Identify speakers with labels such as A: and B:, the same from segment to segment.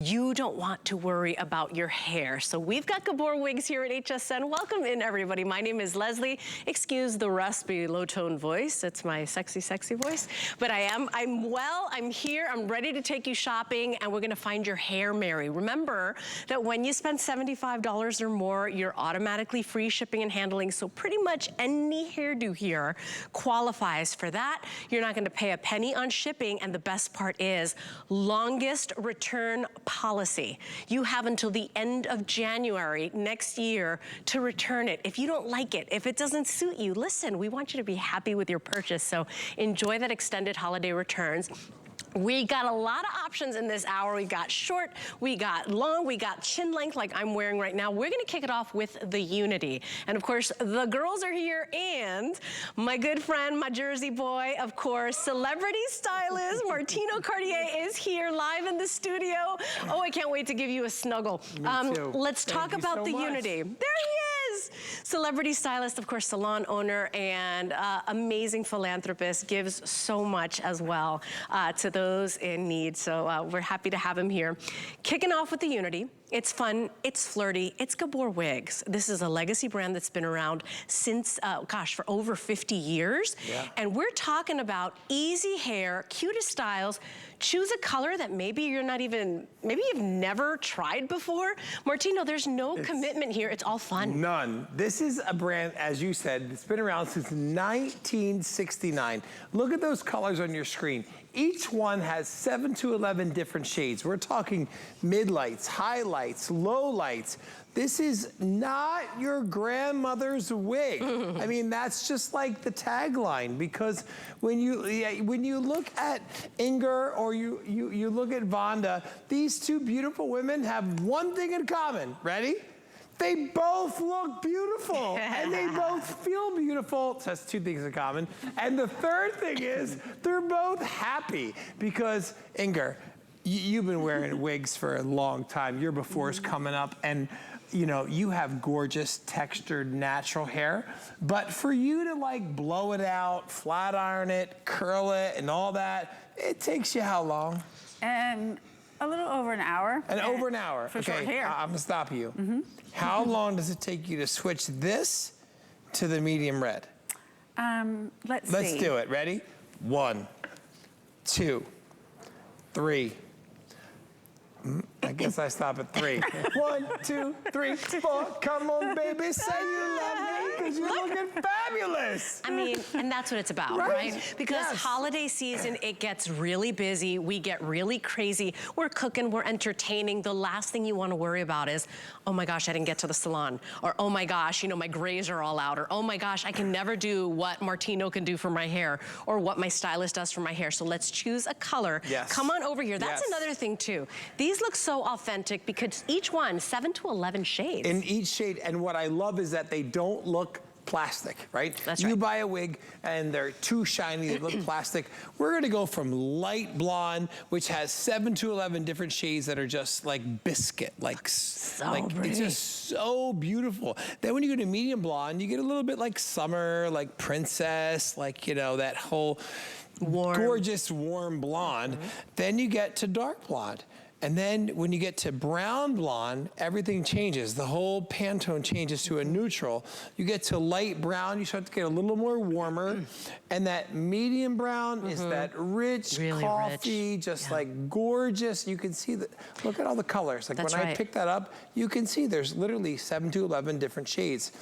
A: You don't want to worry about your hair. So we've got Gabor Wigs here at HSN. Welcome in, everybody. My name is Leslie. Excuse the raspy, low-tone voice. It's my sexy, sexy voice. But I'm well, I'm here, I'm ready to take you shopping, and we're gonna find your hair merry. Remember that when you spend $75 or more, you're automatically free shipping and handling, so pretty much any hairdo here qualifies for that. You're not gonna pay a penny on shipping, and the best part is, longest return policy. You have until the end of January next year to return it. If you don't like it, if it doesn't suit you, listen, we want you to be happy with your purchase, so enjoy that extended holiday returns. We got a lot of options in this hour. We got short, we got long, we got chin length like I'm wearing right now. We're gonna kick it off with the Unity. And of course, the girls are here, and my good friend, my Jersey boy, of course, celebrity stylist Martino Cartier is here live in the studio. Oh, I can't wait to give you a snuggle.
B: Me too.
A: Let's talk about the Unity. There he is! Celebrity stylist, of course, salon owner, and amazing philanthropist, gives so much as well to those in need. So we're happy to have him here. Kicking off with the Unity. It's fun, it's flirty, it's Gabor Wigs. This is a legacy brand that's been around since, gosh, for over 50 years. Yeah. And we're talking about easy hair, cutest styles. Choose a color that maybe you're not even, maybe you've never tried before. Martino, there's no commitment here. It's all fun.
B: None. This is a brand, as you said, it's been around since 1969. Look at those colors on your screen. Each one has 7 to 11 different shades. We're talking mid-lights, highlights, low lights. This is not your grandmother's wig. I mean, that's just like the tagline, because when you look at Inger or you look at Vonda, these two beautiful women have one thing in common. Ready? They both look beautiful, and they both feel beautiful. So that's two things in common. And the third thing is, they're both happy, because Inger, you've been wearing wigs for a long time. Your before's coming up, and you know, you have gorgeous, textured, natural hair. But for you to like blow it out, flat iron it, curl it, and all that, it takes you how long?
C: A little over an hour.
B: Over an hour.
C: For short hair.
B: I'm gonna stop you. How long does it take you to switch this to the medium red?
C: Let's see.
B: Let's do it. Ready? 1, 2, 3. I guess I stop at 3. 1, 2, 3, 4. Come on, baby, say you love me, because you're looking fabulous.
A: I mean, and that's what it's about, right? Because holiday season, it gets really busy. We get really crazy. We're cooking, we're entertaining. The last thing you want to worry about is, oh my gosh, I didn't get to the salon. Or, oh my gosh, you know, my grays are all out. Or, oh my gosh, I can never do what Martino can do for my hair, or what my stylist does for my hair. So let's choose a color.
B: Yes.
A: Come on over here. That's another thing too. These look so authentic because each one, 7 to 11 shades.
B: In each shade, and what I love is that they don't look plastic, right?
A: That's
B: you
A: right.
B: buy a wig and they're too shiny, they look plastic. We're gonna go from light blonde, which has 7 to 11 different shades that are just like biscuit, like
A: pretty.
B: It's just so beautiful. Then when you go to medium blonde, you get a little bit like summer, like princess, like, you know, that whole gorgeous warm blonde. Then you get to dark blonde. And then when you get to brown blonde, everything changes. The whole Pantone changes to a neutral. You get to light brown, you start to get a little more warmer. And that medium brown is that rich
A: really
B: coffee,
A: rich.
B: just like gorgeous. You can see look at all the colors. Like
A: That's
B: when I
A: right.
B: pick that up, you can see there's literally 7 to 11 different shades.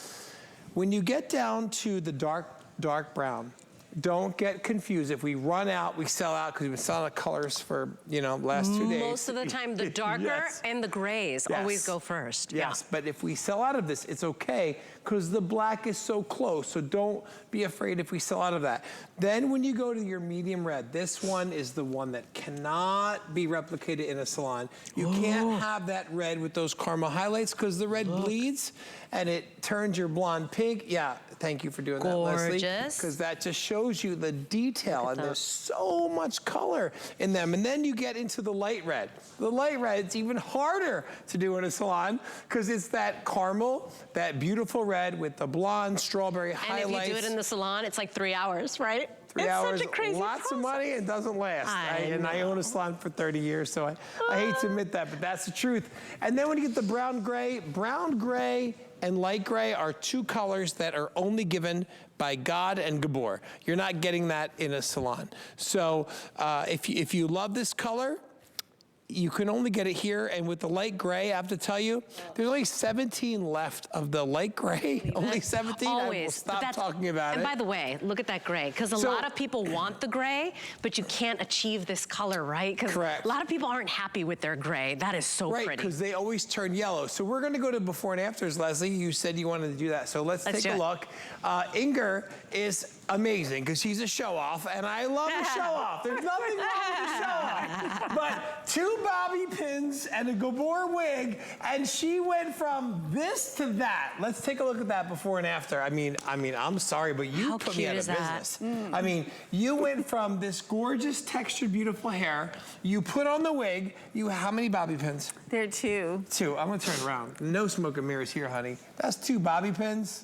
B: When you get down to the dark brown, don't get confused. If we run out, we sell out, because we've been selling out colors for, you know, last 2 days.
A: Most of the time, the darker and the grays always go first.
B: Yes, but if we sell out of this, it's okay, because the black is so close, so don't be afraid if we sell out of that. Then when you go to your medium red, this one is the one that cannot be replicated in a salon. You can't have that red with those caramel highlights, because the red bleeds and it turns your blonde pink. Yeah, thank you for doing that, Leslie.
A: Gorgeous.
B: Because that just shows you the detail, and there's so much color in them. And then you get into the light red. The light red, it's even harder to do in a salon, because it's that caramel, that beautiful red with the blonde strawberry highlights.
A: And if you do it in the salon, it's like 3 hours, right?
B: 3
A: It's
B: hours,
A: such a crazy
B: lots of money, and doesn't last. And I own a salon for 30 years, so I hate to admit that, but that's the truth. And then when you get the brown gray and light gray are two colors that are only given by God and Gabor. You're not getting that in a salon. So if you love this color, you can only get it here, and with the light gray, I have to tell you, there's only 17 left of the light gray. Only 17.
A: Always.
B: I will stop talking about it.
A: And by the way, look at that gray, because a lot of people want the gray, but you can't achieve this color, right?
B: Correct.
A: A lot of people aren't happy with their gray. That is so pretty.
B: Right, because they always turn yellow. So we're going to go to before and afters, Leslie. You said you wanted to do that, so let's take a look. Inger is amazing because she's a show-off, and I love a show-off. There's nothing wrong with a show-off. But 2 bobby pins and a Gabor wig, and she went from this to that. Let's take a look at that before and after. I mean, I'm sorry, but you put me out of business. I mean, you went from this gorgeous, textured, beautiful hair. You put on the wig. How many bobby pins?
C: There are 2.
B: 2. I'm gonna turn it around. No smoke and mirrors here, honey. That's 2 bobby pins.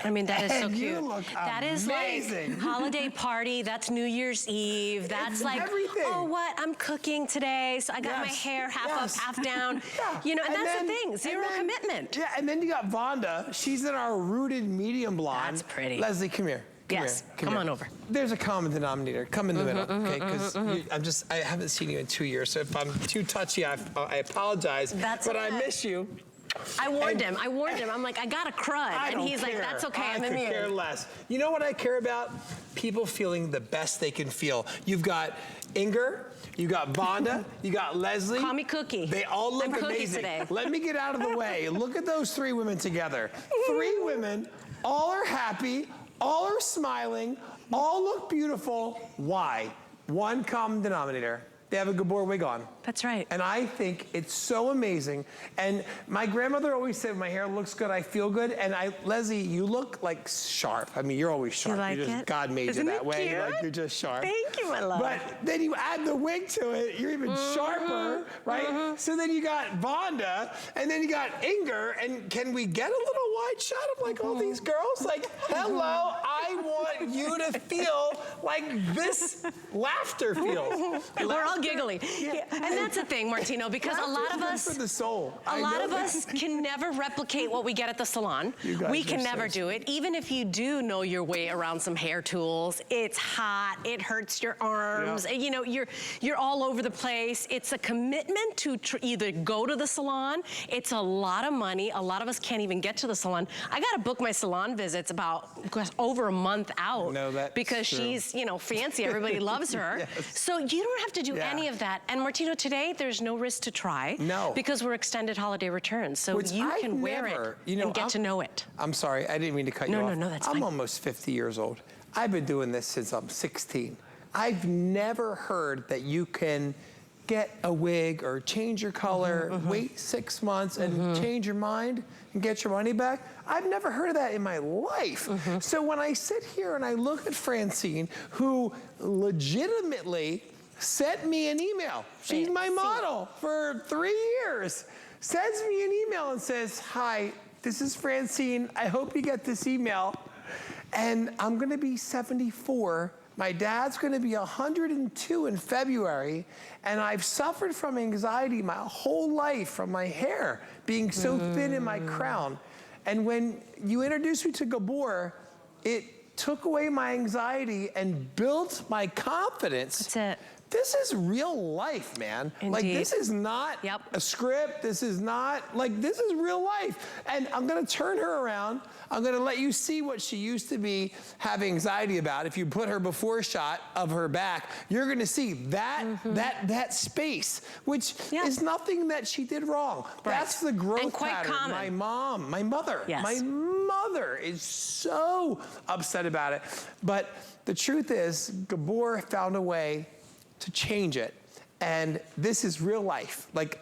A: I mean, that is so cute.
B: You look
A: that is
B: amazing.
A: like holiday party. That's New Year's Eve. That's
B: It's
A: like,
B: everything.
A: oh, what? I'm cooking today, so I got my hair half up, half down. You know, and that's the thing, zero commitment.
B: Yeah, and then you got Vonda. She's in our rooted medium blonde.
A: That's pretty.
B: Leslie, come here.
A: Come on over.
B: There's a common denominator. Come in the middle, okay? Because I haven't seen you in 2 years, so if I'm too touchy, I apologize. But I miss you.
A: I warned him. I'm like, I got a crud. And he's like, that's okay, I'm immune.
B: I could care less. You know what I care about? People feeling the best they can feel. You've got Inger, you got Vonda, you got Leslie.
A: Call me Cookie.
B: They all look amazing.
A: Today.
B: Let me get out of the way. Look at those 3 women together. 3 women, all are happy, all are smiling, all look beautiful. Why? One common denominator. They have a Gabor wig on.
A: That's right.
B: And I think it's so amazing. And my grandmother always said, my hair looks good, I feel good. And Leslie, you look like sharp. I mean, you're always sharp.
A: You like it?
B: God made you that way.
A: Cute?
B: Like, you're just sharp.
A: Thank you, my love.
B: But then you add the wig to it, you're even sharper, right? So then you got Vonda, and then you got Inger, and can we get a little wide shot of like all these girls? Like, hello, I want you to feel like this laughter feels.
A: We're all giggly. Yeah. And that's the thing, Martino, because a lot of us,
B: for the soul.
A: a lot of us can never replicate what we get at the salon. We can never do it. Even if you do know your way around some hair tools, it's hot, it hurts your arms, you know, you're all over the place. It's a commitment to either go to the salon. It's a lot of money. A lot of us can't even get to the salon. I got to book my salon visits about over a month out because she's, you know, fancy. Everybody loves her. So you don't have to do any of that. And Martino, today there's no risk to try. Because we're extended holiday returns. So you can wear it and get to know it.
B: I'm sorry, I didn't mean to cut you off.
A: No, that's fine.
B: I'm almost 50 years old. I've been doing this since I'm 16. I've never heard that you can get a wig or change your color, wait 6 months and change your mind and get your money back. I've never heard of that in my life. So when I sit here and I look at Francine, who legitimately sent me an email. She's my model for 3 years. Sends me an email and says, hi, this is Francine. I hope you get this email. And I'm gonna be 74. My dad's gonna be 102 in February. And I've suffered from anxiety my whole life from my hair being so thin in my crown. And when you introduced me to Gabor, it took away my anxiety and built my confidence.
A: That's it.
B: This is real life, man.
A: Indeed.
B: Like, this is not a script. This is not, like, this is real life. And I'm gonna turn her around. I'm gonna let you see what she used to be having anxiety about. If you put her before shot of her back, you're gonna see that that space, which is nothing that she did wrong. That's the growth pattern. Common. My mother is so upset about it. But the truth is, Gabor found a way to change it. And this is real life. Like,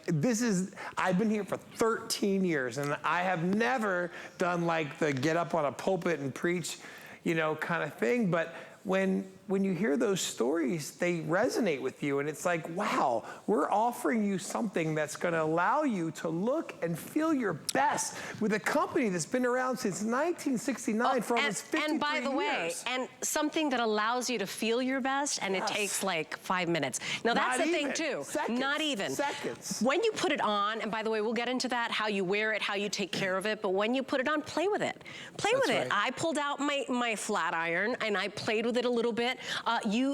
B: I've been here for 13 years and I have never done like the get up on a pulpit and preach, you know, kind of thing. But when when you hear those stories, they resonate with you. And it's like, wow, we're offering you something that's gonna allow you to look and feel your best with a company that's been around since 1969 for almost 53 years.
A: And by the way, and something that allows you to feel your best, and it takes like 5 minutes. Now that's the thing too.
B: Seconds.
A: Not even.
B: Seconds.
A: When you put it on, and by the way, we'll get into that, how you wear it, how you take care of it, but when you put it on, play with it. Play with it. I pulled out my flat iron and I played with it a little bit.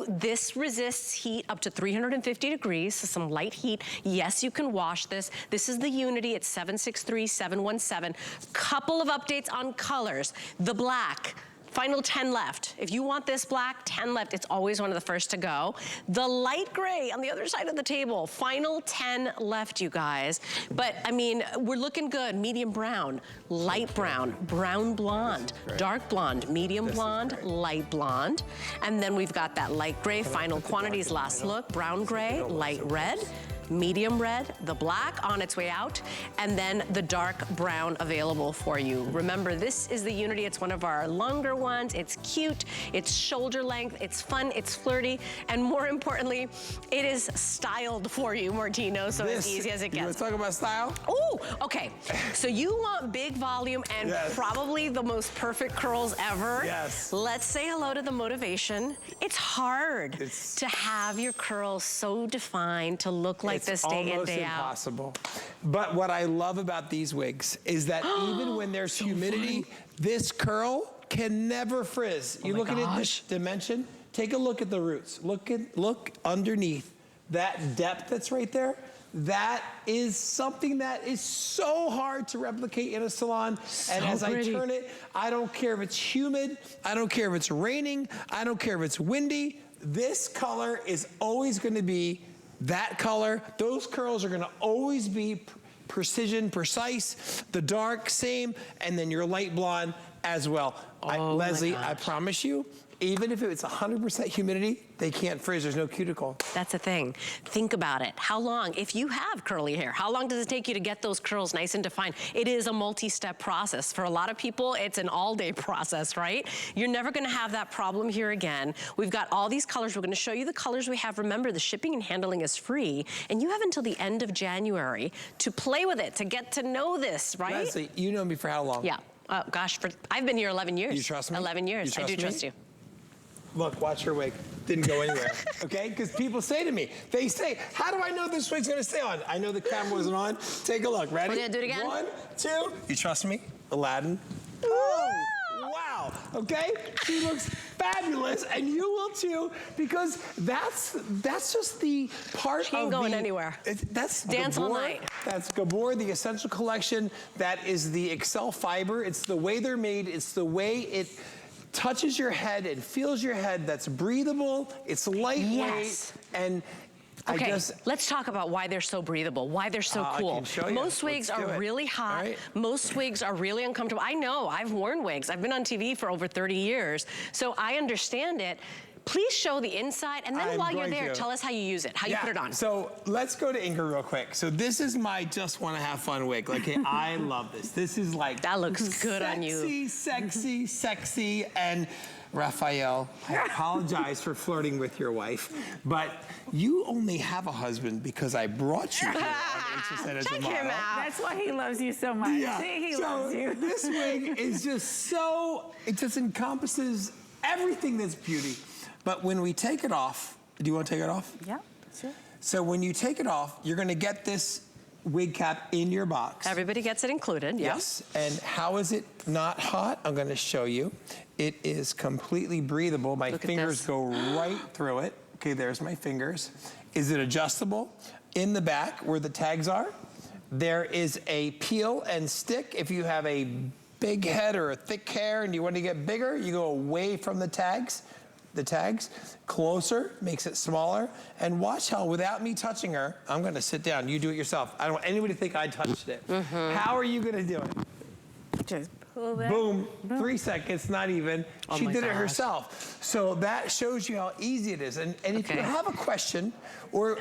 A: This resists heat up to 350 degrees, so some light heat. Yes, you can wash this. This is the Unity, it's 763717. Couple of updates on colors. The black. Final 10 left. If you want this black, 10 left. It's always one of the first to go. The light gray on the other side of the table. Final 10 left, you guys. But, I mean, we're looking good. Medium brown, light brown, brown blonde, dark blonde, medium blonde, light blonde. And then we've got that light gray, final quantities, last look, brown gray, light red, medium red, the black on its way out, and then the dark brown available for you. Remember, this is the Unity. It's one of our longer ones. It's cute, it's shoulder length, it's fun, it's flirty, and more importantly, it is styled for you, Martino, so as easy as it gets.
B: You want to talk about style?
A: Oh, okay. So you want big volume and probably the most perfect curls ever.
B: Yes.
A: Let's say hello to the motivation. It's hard to have your curls so defined to look like this day in, day out.
B: It's almost impossible. But what I love about these wigs is that even when there's humidity, this curl can never frizz. You look at it this dimension, take a look at the roots. Look underneath that depth that's right there. That is something that is so hard to replicate in a salon. And as I turn it, I don't care if it's humid, I don't care if it's raining, I don't care if it's windy. This color is always gonna be that color. Those curls are gonna always be precision, precise. The dark, same, and then your light blonde as well. Leslie, I promise you, even if it's 100% humidity, they can't frizz, there's no cuticle.
A: That's the thing. Think about it. How long, if you have curly hair, how long does it take you to get those curls nice and defined? It is a multi-step process. For a lot of people, it's an all-day process, right? You're never gonna have that problem here again. We've got all these colors. We're gonna show you the colors we have. Remember, the shipping and handling is free, and you have until the end of January to play with it, to get to know this, right?
B: Leslie, you know me for how long?
A: Yeah. Gosh, I've been here 11 years.
B: You trust me?
A: 11 years. I do trust you.
B: Look, watch your wig. Didn't go anywhere, okay? Because people say to me, they say, how do I know this wig's gonna stay on? I know the camera wasn't on. Take a look, ready?
A: We're gonna do it again?
B: 1, 2. You trust me? Aladdin. Oh, wow, okay? She looks fabulous, and you will too, because that's just the part of
A: She ain't going anywhere.
B: That's
A: Dance
B: Gabor.
A: all night.
B: That's Gabor, the Essential Collection. That is the Excel fiber. It's the way they're made. It's the way it touches your head and feels your head. That's breathable. It's lightweight. And
A: okay, let's talk about why they're so breathable, why they're so cool.
B: I can show you.
A: Most wigs are really hot. Right. Most wigs are really uncomfortable. I know, I've worn wigs. I've been on TV for over 30 years, so I understand it. Please show the inside, and then while you're there, tell us how you use it, how you put it on.
B: So let's go to Ingrid real quick. So this is my just want to have fun wig. Like, I love this. This is like
A: that looks good on you.
B: Sexy, and Raphael, I apologize for flirting with your wife, but you only have a husband because I brought you here on HSN as a model.
A: Check him out.
C: That's why he loves you so much.
B: Yeah.
C: See, he loves you.
B: This wig is just so, it just encompasses everything that's beauty. But when we take it off, do you want to take it off?
C: Yeah, sure.
B: So when you take it off, you're going to get this wig cap in your box.
A: Everybody gets it included,
B: yes. And how is it not hot? I'm going to show you. It is completely breathable. My fingers go right through it. Okay, there's my fingers. Is it adjustable? In the back, where the tags are, there is a peel and stick. If you have a big head or a thick hair and you want to get bigger, you go away from the tags. Closer, makes it smaller, and watch how without me touching her, I'm gonna sit down, you do it yourself. I don't want anybody to think I touched it. How are you gonna do it?
C: Just
B: boom, 3 seconds, not even.
A: Oh
B: She
A: my
B: did it
A: gosh.
B: herself. So that shows you how easy it is. And if you have a question or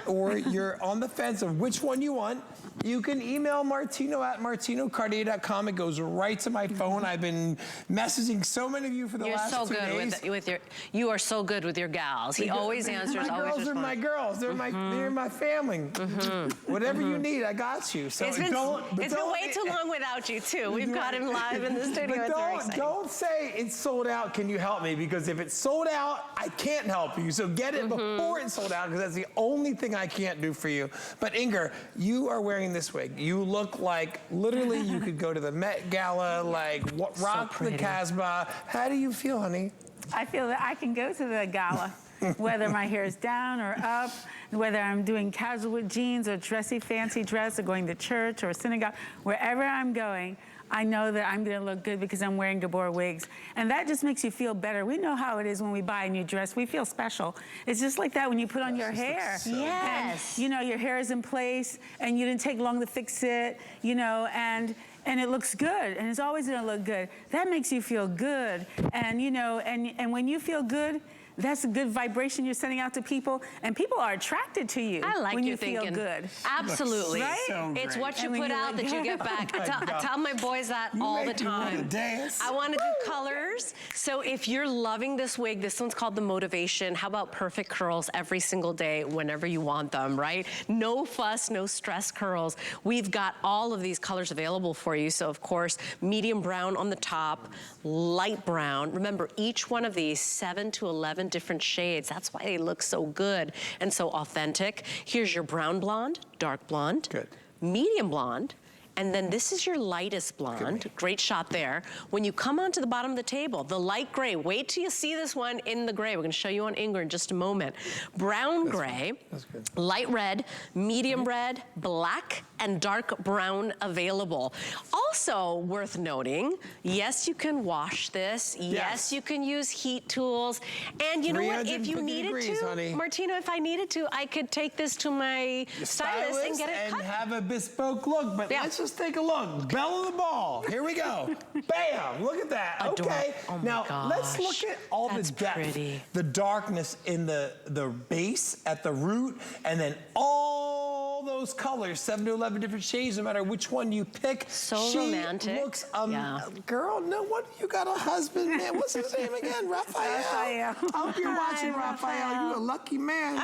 B: you're on the fence of which one you want, you can email Martino at martinocartier.com. It goes right to my phone. I've been messaging so many of you for the last 2 days.
A: You are so good with your gals. He always answers,
B: my
A: always
B: girls are
A: responds.
B: my girls. They're my family. Whatever you need, I got you. So
A: It's been way too long without you too. We've got him live in the studio. It's very exciting.
B: Don't say it's sold out. Can you help me? Because if it's sold out, I can't help you. So get it before it's sold out, because that's the only thing I can't do for you. But Inger, you are wearing this wig. You look like literally you could go to the Met Gala, like rock the Casbah. How do you feel, honey?
C: I feel that I can go to the gala, whether my hair is down or up, whether I'm doing casual with jeans or dressy, fancy dress, or going to church or synagogue. Wherever I'm going, I know that I'm gonna look good because I'm wearing Gabor Wigs. And that just makes you feel better. We know how it is when we buy a new dress. We feel special. It's just like that when you put on your hair.
A: Yes.
C: And, you know, your hair is in place and you didn't take long to fix it, you know, and it looks good, and it's always gonna look good. That makes you feel good. And, you know, and when you feel good, that's a good vibration you're sending out to people, and people are attracted to you.
A: I like
C: when
A: your
C: you
A: thinking.
C: feel good.
A: Absolutely.
C: Right?
B: So
A: It's
B: great.
A: what you
C: And when
A: put
C: you
A: out
C: look
A: that you get back. I tell my boys that all the
B: make me wanna
A: time.
B: dance.
A: I want to do colors. So if you're loving this wig, this one's called the Motivation. How about perfect curls every single day whenever you want them, right? No fuss, no stress curls. We've got all of these colors available for you. So of course, medium brown on the top, light brown. Remember, each one of these 7 to 11 different shades. That's why they look so good and so authentic. Here's your brown blonde, dark blonde,
B: Good.
A: medium blonde, and then this is your lightest blonde. Great shot there. When you come onto the bottom of the table, the light gray, wait till you see this one in the gray. We're gonna show you on Inger in just a moment. Brown gray, light red, medium red, black, and dark brown available. Also worth noting, yes, you can wash this. Yes, you can use heat tools. And you know what, if you
B: 350
A: needed
B: degrees,
A: to,
B: honey.
A: Martino, if I needed to, I could take this to my stylist and get it cut.
B: and have a bespoke look. But
A: Yeah.
B: let's just take a look. Bell of the ball. Here we go. Bam! Look at that.
A: Adorable.
B: Okay.
A: Oh my
B: Now let's
A: gosh.
B: look at all
A: That's
B: the depth,
A: pretty.
B: the darkness in the base at the root, and then all those colors, 7 to 11 different shades, no matter which one you pick.
A: So
B: she
A: romantic.
B: Looks,
A: Yeah.
B: girl, no wonder you got a husband, man. What's his name again? Raphael.
C: Raphael.
B: I hope you're watching,
C: Hi,
B: Raphael.
C: Raphael.
B: You're a lucky man.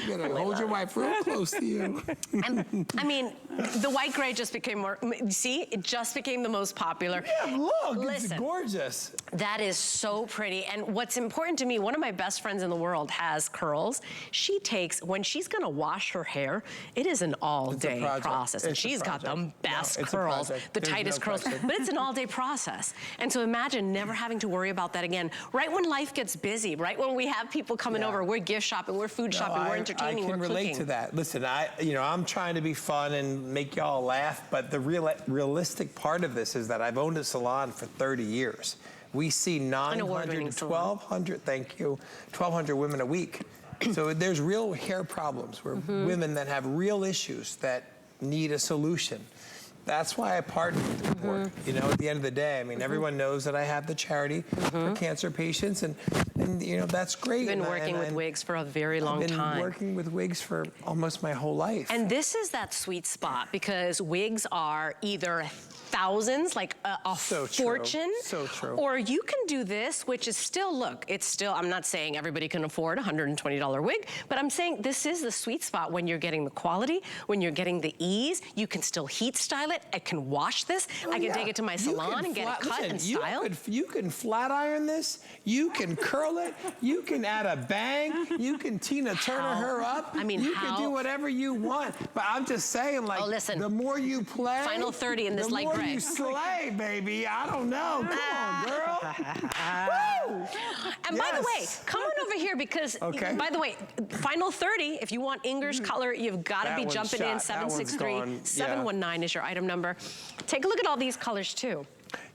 B: You better hold your wife real close to you.
A: And, I mean, the white gray just became more, see, it just became the most popular.
B: Yeah, look, it's
A: Listen.
B: gorgeous.
A: That is so pretty. And what's important to me, one of my best friends in the world has curls. She takes, when she's gonna wash her hair, it is an all-day
B: project.
A: process. And
B: It's a
A: she's got the
B: project.
A: best
B: No, it's a
A: curls,
B: project.
A: the
B: There's
A: tightest
B: no
A: curls,
B: question.
A: but it's an all-day process. And so imagine never having to worry about that again. Right when life gets busy, right when we have people coming over, we're gift shopping, we're food shopping, we're entertaining,
B: I can
A: we're
B: relate
A: cooking.
B: to that. Listen, I'm trying to be fun and make y'all laugh, but the realistic part of this is that I've owned a salon for 30 years. We see 900 to 1,200, thank you, 1,200 women a week. So there's real hair problems where women that have real issues that need a solution. That's why I partnered with the board. You know, at the end of the day, I mean, everyone knows that I have the charity for cancer patients, and you know, that's great.
A: You've been working with wigs for a very long time.
B: I've been working with wigs for almost my whole life.
A: And this is that sweet spot because wigs are either thousands, like a
B: So true.
A: fortune.
B: So true.
A: Or you can do this, which is still, look, it's still, I'm not saying everybody can afford a $120 wig, but I'm saying this is the sweet spot when you're getting the quality, when you're getting the ease. You can still heat style it. I can wash this. I can take it to my salon and get it cut and styled.
B: You can flat iron this. You can curl it. You can add a bang. You can Tina Turner her up.
A: I mean,
B: you can do whatever you want. But I'm just saying, like,
A: listen,
B: the more you play,
A: final 30 in this light gray.
B: The more you slay, baby. I don't know. Come on, girl.
A: And by the way, come on over here because, by the way, final 30, if you want Inger's color, you've got to be jumping in. 763-719 is your item number. Take a look at all these colors too.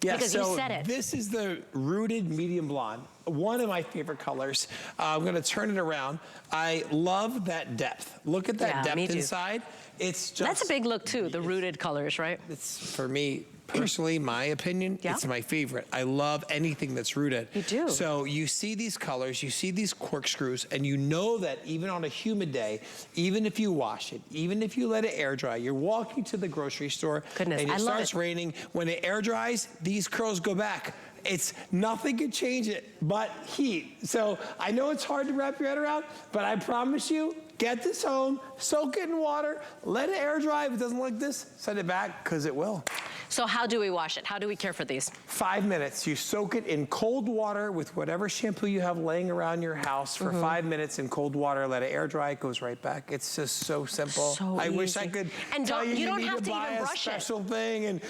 B: Yeah,
A: because
B: so
A: you said it.
B: This is the rooted medium blonde, one of my favorite colors. I'm gonna turn it around. I love that depth. Look at that depth inside. It's just—
A: That's a big look too, the rooted colors, right?
B: It's, for me, Personally, my opinion,
A: Yeah.
B: it's my favorite. I love anything that's rooted.
A: You do.
B: So you see these colors, you see these corkscrews, and you know that even on a humid day, even if you wash it, even if you let it air dry, you're walking to the grocery store
A: Goodness,
B: and
A: I
B: it
A: love
B: starts
A: it.
B: raining. When it air dries, these curls go back. It's nothing can change it but heat. So I know it's hard to wrap your head around, but I promise you, get this home, soak it in water, let it air dry. If it doesn't look like this, send it back, because it will.
A: So how do we wash it? How do we care for these?
B: 5 minutes. You soak it in cold water with whatever shampoo you have laying around your house for 5 minutes in cold water. Let it air dry. It goes right back. It's just so simple.
A: So
B: I wish I
A: easy.
B: could
A: And
B: tell
A: you
B: you
A: don't
B: need
A: have to
B: buy
A: even
B: a
A: brush it.
B: special thing. And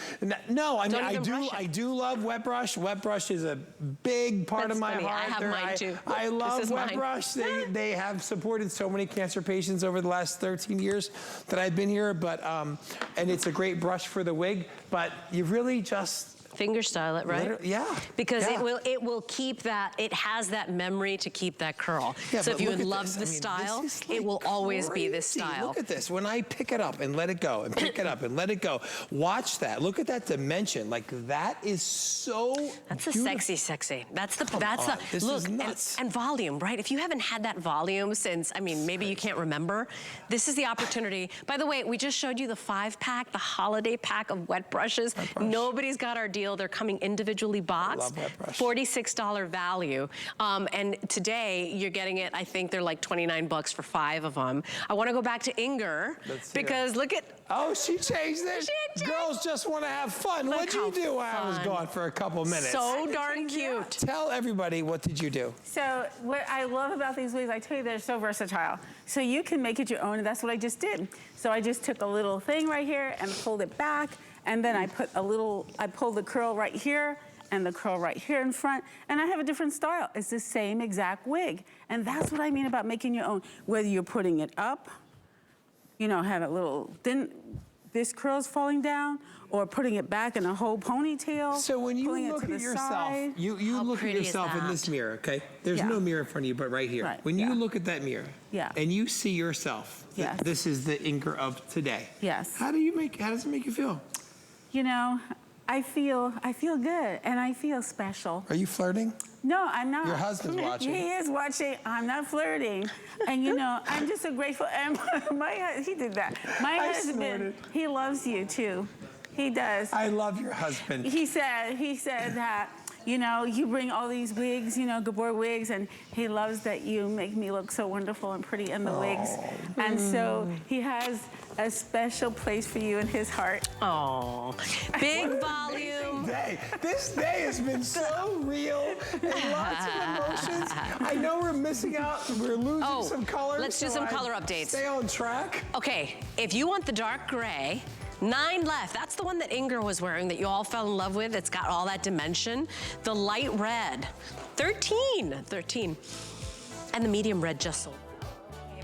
B: no, I mean,
A: Don't even brush it.
B: I do love Wet Brush. Wet Brush is a big part
A: That's
B: of my
A: funny. I
B: heart.
A: have mine too.
B: I
A: This
B: love
A: is
B: Wet
A: mine.
B: Brush. They have supported so many cancer patients over the last 13 years that I've been here. But and it's a great brush for the wig. But you really just
A: Finger style it, right?
B: yeah.
A: Because
B: yeah.
A: it will keep that, it has that memory to keep that curl.
B: Yeah,
A: so
B: but
A: if you
B: look at
A: love
B: this.
A: the
B: I mean,
A: style,
B: this is,
A: it
B: like,
A: will always be this
B: crazy.
A: style.
B: Look at this. When I pick it up and let it go and pick it up and let it go, watch that. Look at that dimension. Like, that is so
A: That's a
B: beautiful.
A: sexy. That's
B: on.
A: the
B: This
A: look
B: is nuts.
A: And volume, right? If you haven't had that volume since, I mean, maybe you can't remember, this is the opportunity. By the way, we just showed you the 5-pack, the holiday pack of wet brushes.
B: Wet brush.
A: Nobody's got our deal. They're coming individually boxed.
B: Love Wet Brush.
A: $46 value. And today you're getting it, I think they're like $29 for 5 of them. I want to go back to Inger
B: Let's hear
A: because look at,
B: Oh, she changed it.
A: She changed.
B: Girls just want to have fun.
A: Look
B: What'd you
A: how
B: do while I was
A: fun.
B: gone for a couple minutes?
A: so darn cute.
B: Tell everybody, what did you do?
C: So what I love about these wigs, I tell you, they're so versatile. So you can make it your own, and that's what I just did. So I just took a little thing right here and pulled it back, and then I pulled the curl right here and the curl right here in front, and I have a different style. It's the same exact wig. And that's what I mean about making your own. Whether you're putting it up, you know, have a little, then this curl's falling down, or putting it back in a whole ponytail.
B: So when you
C: pulling it
B: look
C: to
B: at
C: the
B: yourself,
C: side.
B: you
A: How
B: look at
A: pretty is
B: yourself in
A: that?
B: this mirror, okay? There's
C: Yeah.
B: no mirror in front of you, but right here.
C: Right,
B: When you
C: yeah.
B: look at that mirror,
C: Yeah.
B: and you see yourself,
C: Yes.
B: this is the Inger of today.
C: Yes.
B: How does it make you feel?
C: You know, I feel good, and I feel special.
B: Are you flirting?
C: No, I'm not.
B: Your husband's watching.
C: He is watching. I'm not flirting. And you know, I'm just so grateful. And he did that. My
B: I
C: husband,
B: snorted.
C: he loves you too. He does.
B: I love your husband.
C: He said that, you know, you bring all these wigs, you know, Gabor Wigs, and he loves that you make me look so wonderful and pretty in the wigs. And so he has a special place for you in his heart.
A: Oh, big volume.
B: Day. This day has been so real and lots of emotions. I know we're missing out. We're losing some colors.
A: Let's do
B: so
A: some
B: I
A: color updates.
B: Stay on track.
A: Okay, if you want the dark gray, 9 left. That's the one that Inger was wearing that you all fell in love with. It's got all that dimension. The light red, 13. And the medium red just sold.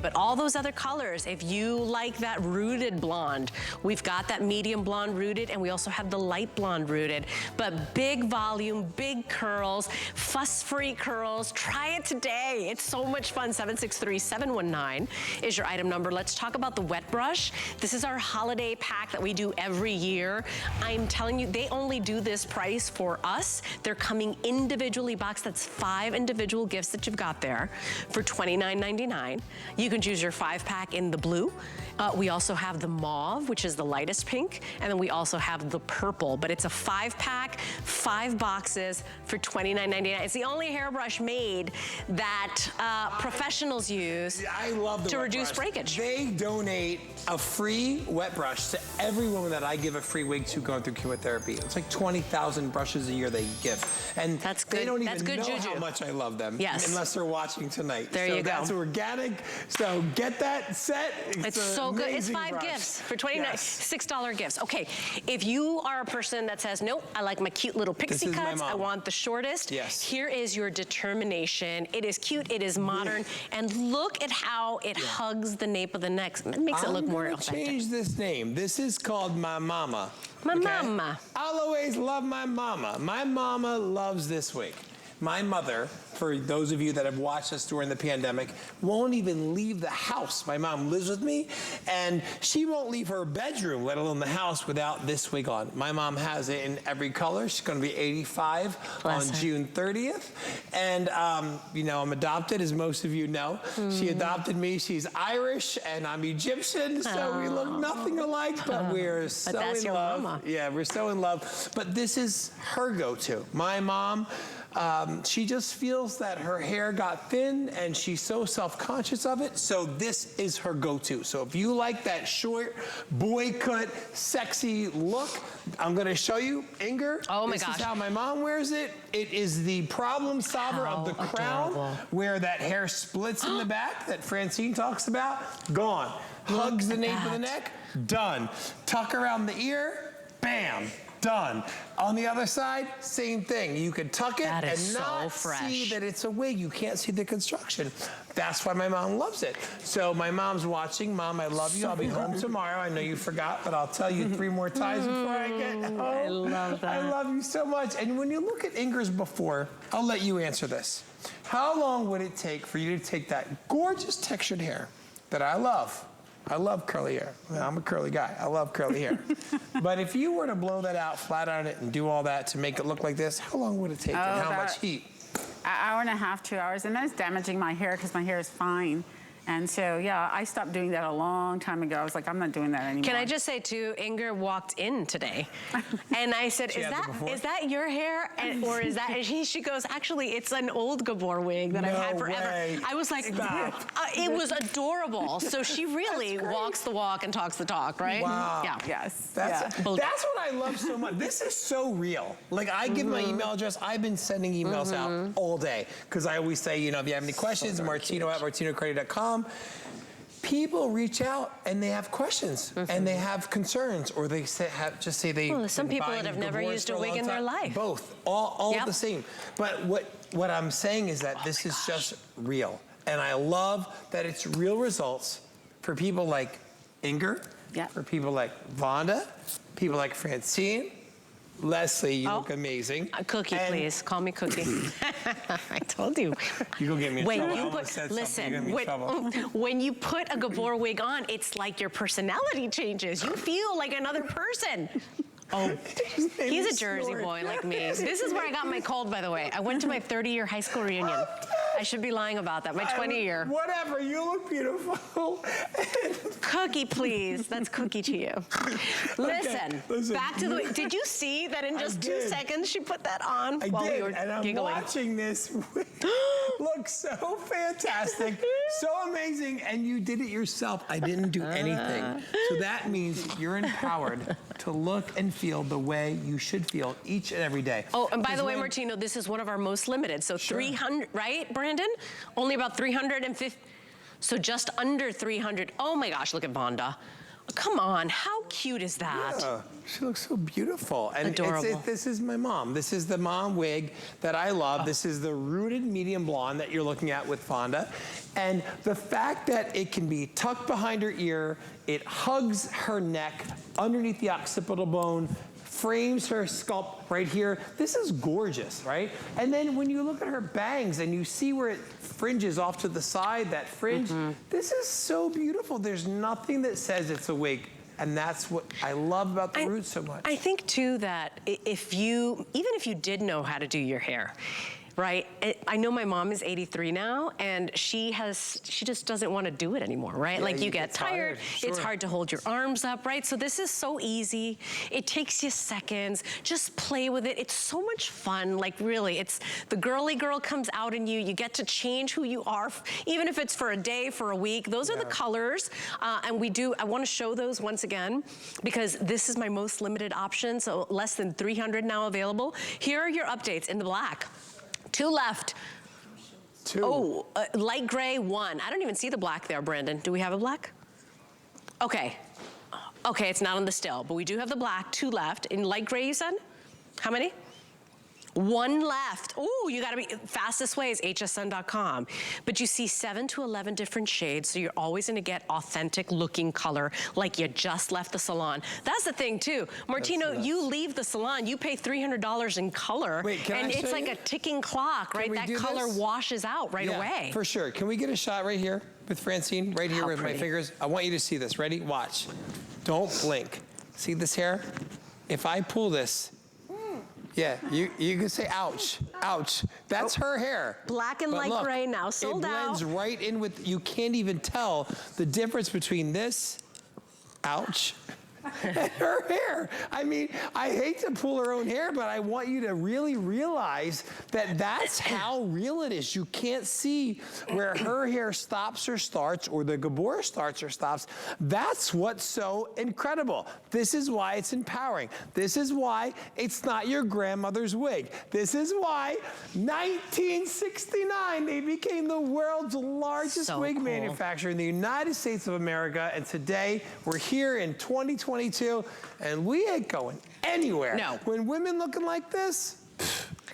A: But all those other colors, if you like that rooted blonde, we've got that medium blonde rooted, and we also have the light blonde rooted. But big volume, big curls, fuss-free curls. Try it today. It's so much fun. 763-719 is your item number. Let's talk about the wet brush. This is our holiday pack that we do every year. I'm telling you, they only do this price for us. They're coming individually boxed. That's 5 individual gifts that you've got there for $29.99. You can choose your 5-pack in the blue. We also have the mauve, which is the lightest pink, and then we also have the purple, but it's a 5-pack, 5 boxes for $29.99. It's the only hairbrush made that professionals use
B: I love the
A: to
B: wet
A: reduce
B: brush.
A: breakage.
B: They donate a free wet brush to every woman that I give a free wig to going through chemotherapy. It's like 20,000 brushes a year they give. And
A: That's
B: they
A: good.
B: don't
A: That's
B: even
A: good
B: know
A: juju.
B: how much I love them.
A: Yes.
B: Unless they're watching tonight.
A: There
B: so
A: you go.
B: That's organic. So get that set.
A: It's
B: an
A: so good. It's
B: amazing
A: 5
B: brush.
A: gifts for $29,
B: Yes.
A: $6 gifts. Okay, if you are a person that says, nope, I like my cute little pixie
B: is my
A: cuts, I
B: mom.
A: want the shortest,
B: Yes.
A: here is your determination. It is cute, it is modern, and look at how it hugs the nape of the neck. It makes it look more
B: I'm gonna
A: authentic.
B: change this name. This is called My Mama.
A: My Mama.
B: I'll always love my mama. My mama loves this wig. My mother, for those of you that have watched us during the pandemic, won't even leave the house. My mom lives with me, and she won't leave her bedroom, let alone the house, without this wig on. My mom has it in every color. She's going to be 85 on June 30th. And, you know, I'm adopted, as most of you know. She adopted me. She's Irish, and I'm Egyptian, so we look nothing alike, but we're so in love. Mama. Yeah, we're so in love. But this is her go-to. My mom, she just feels that her hair got thin and she's so self-conscious of it, so this is her go-to. So if you like that short, boy cut, sexy look, I'm gonna show you, Inger. Oh my gosh. This is how my mom wears it. It is the problem solver of the crown, where that hair splits in the back that Francine talks about. Gone. Hugs the nape of the neck. Done. Tuck around the ear. Bam. Done. On the other side, same thing. You could tuck it and not see that it's a wig. You can't see the construction. That's why my mom loves it. So my mom's watching. Mom, I love you. I'll be home tomorrow. I know you forgot, but I'll tell you 3 more times before I get home. I love that. I love you so much. And when you look at Inger's before, I'll let you answer this. How long would it take for you to take that gorgeous textured hair that I love? I love curly hair. I'm a curly guy. I love curly hair. But if you were to blow that out, flat iron it, and do all that to make it look like this, how long would it take and how much heat?
C: An hour and a half, 2 hours. And that's damaging my hair because my hair is fine. And so, yeah, I stopped doing that a long time ago. I was like, I'm not doing that anymore.
A: Can I just say, too, Inger walked in today. And I said, is that your hair? Or is that, she goes, actually, it's an old Gabor wig that I've had forever. Way. I was like, it was adorable. So she really walks the walk and talks the talk, right?
B: Wow.
C: Yeah. Yes.
B: That's what I love so much. This is so real. Like, I give my email address. I've been sending emails out all day. Because I always say, you know, if you have any questions, martino@martinocredit.com. People reach out and they have questions and they have concerns, or they say, just say they.
A: Well, some people that have never used a wig in their life.
B: Both, all the same. But what I'm saying is that this is just real, and I love that it's real results for people like Inger, for people like Vonda, people like Francine. Leslie, you look amazing.
A: Cookie, please. Call me Cookie. I told you.
B: You go get me in trouble.
A: When you put a Gabor wig on, it's like your personality changes. You feel like another person. Oh, he's a Jersey boy like me. This is where I got my cold, by the way. I went to my 30-year high school reunion. I should be lying about that. My 20-year.
B: Whatever, you look beautiful.
A: Cookie, please. That's Cookie to you. Listen, back to the wig. Did you see that in just 2 seconds she put that on while we were
B: and I'm
A: giggling?
B: Watching this look so fantastic, so amazing, and you did it yourself. I didn't do anything. So that means you're empowered to look and feel the way you should feel each and every day.
A: Oh, and by the way, Martino, this is one of our most limited. So 300, right, Brandon? Only about 350. So just under 300. Oh my gosh, look at Vonda. Come on, how cute is that?
B: Yeah, she looks so beautiful. And
A: adorable.
B: This is my mom. This is the mom wig that I love. This is the rooted medium blonde that you're looking at with Vonda. And the fact that it can be tucked behind her ear, it hugs her neck underneath the occipital bone, frames her scalp right here. This is gorgeous, right? And then when you look at her bangs and you see where it fringes off to the side, that fringe, this is so beautiful. There's nothing that says it's a wig. And that's what I love about the roots so much.
A: I think too that even if you did know how to do your hair, right? I know my mom is 83 now, and she just doesn't want to do it anymore, right? Yeah, like you get tired, it's hard to hold your arms up, right? So this is so easy. It takes you seconds. Just play with it. It's so much fun. Like really, it's the girly girl comes out in you. You get to change who you are, even if it's for a day, for a week. Those are the colors, and I want to show those once again, because this is my most limited option, so less than 300 now available. Here are your updates in the black. 2 left.
B: 2.
A: Oh, light gray 1. I don't even see the black there, Brandon. Do we have a black? Okay. Okay, it's not on the still, but we do have the black. 2 left. In light gray, you said? How many? One left. Ooh, you gotta be, fastest way is hsn.com. But you see 7 to 11 different shades, so you're always gonna get authentic looking color like you just left the salon. That's the thing too. Martino, you leave the salon, you pay $300 in color.
B: Wait,
A: and it's like a ticking clock, right? That color washes out right away.
B: For sure. Can we get a shot right here with Francine? Right here with my fingers. I want you to see this. Ready? Watch. Don't blink. See this hair? If I pull this, yeah, you can say ouch, ouch. That's her hair.
A: Black and light gray now, sold out.
B: It blends right in with, you can't even tell the difference between this, ouch, and her hair. I mean, I hate to pull her own hair, but I want you to really realize that that's how real it is. You can't see where her hair stops or starts, or the Gabor starts or stops. That's what's so incredible. This is why it's empowering. This is why it's not your grandmother's wig. This is why 1969, they became the world's largest wig manufacturer in the United States of America. And today, we're here in 2022, and we ain't going anywhere.
A: No.
B: When women looking like this,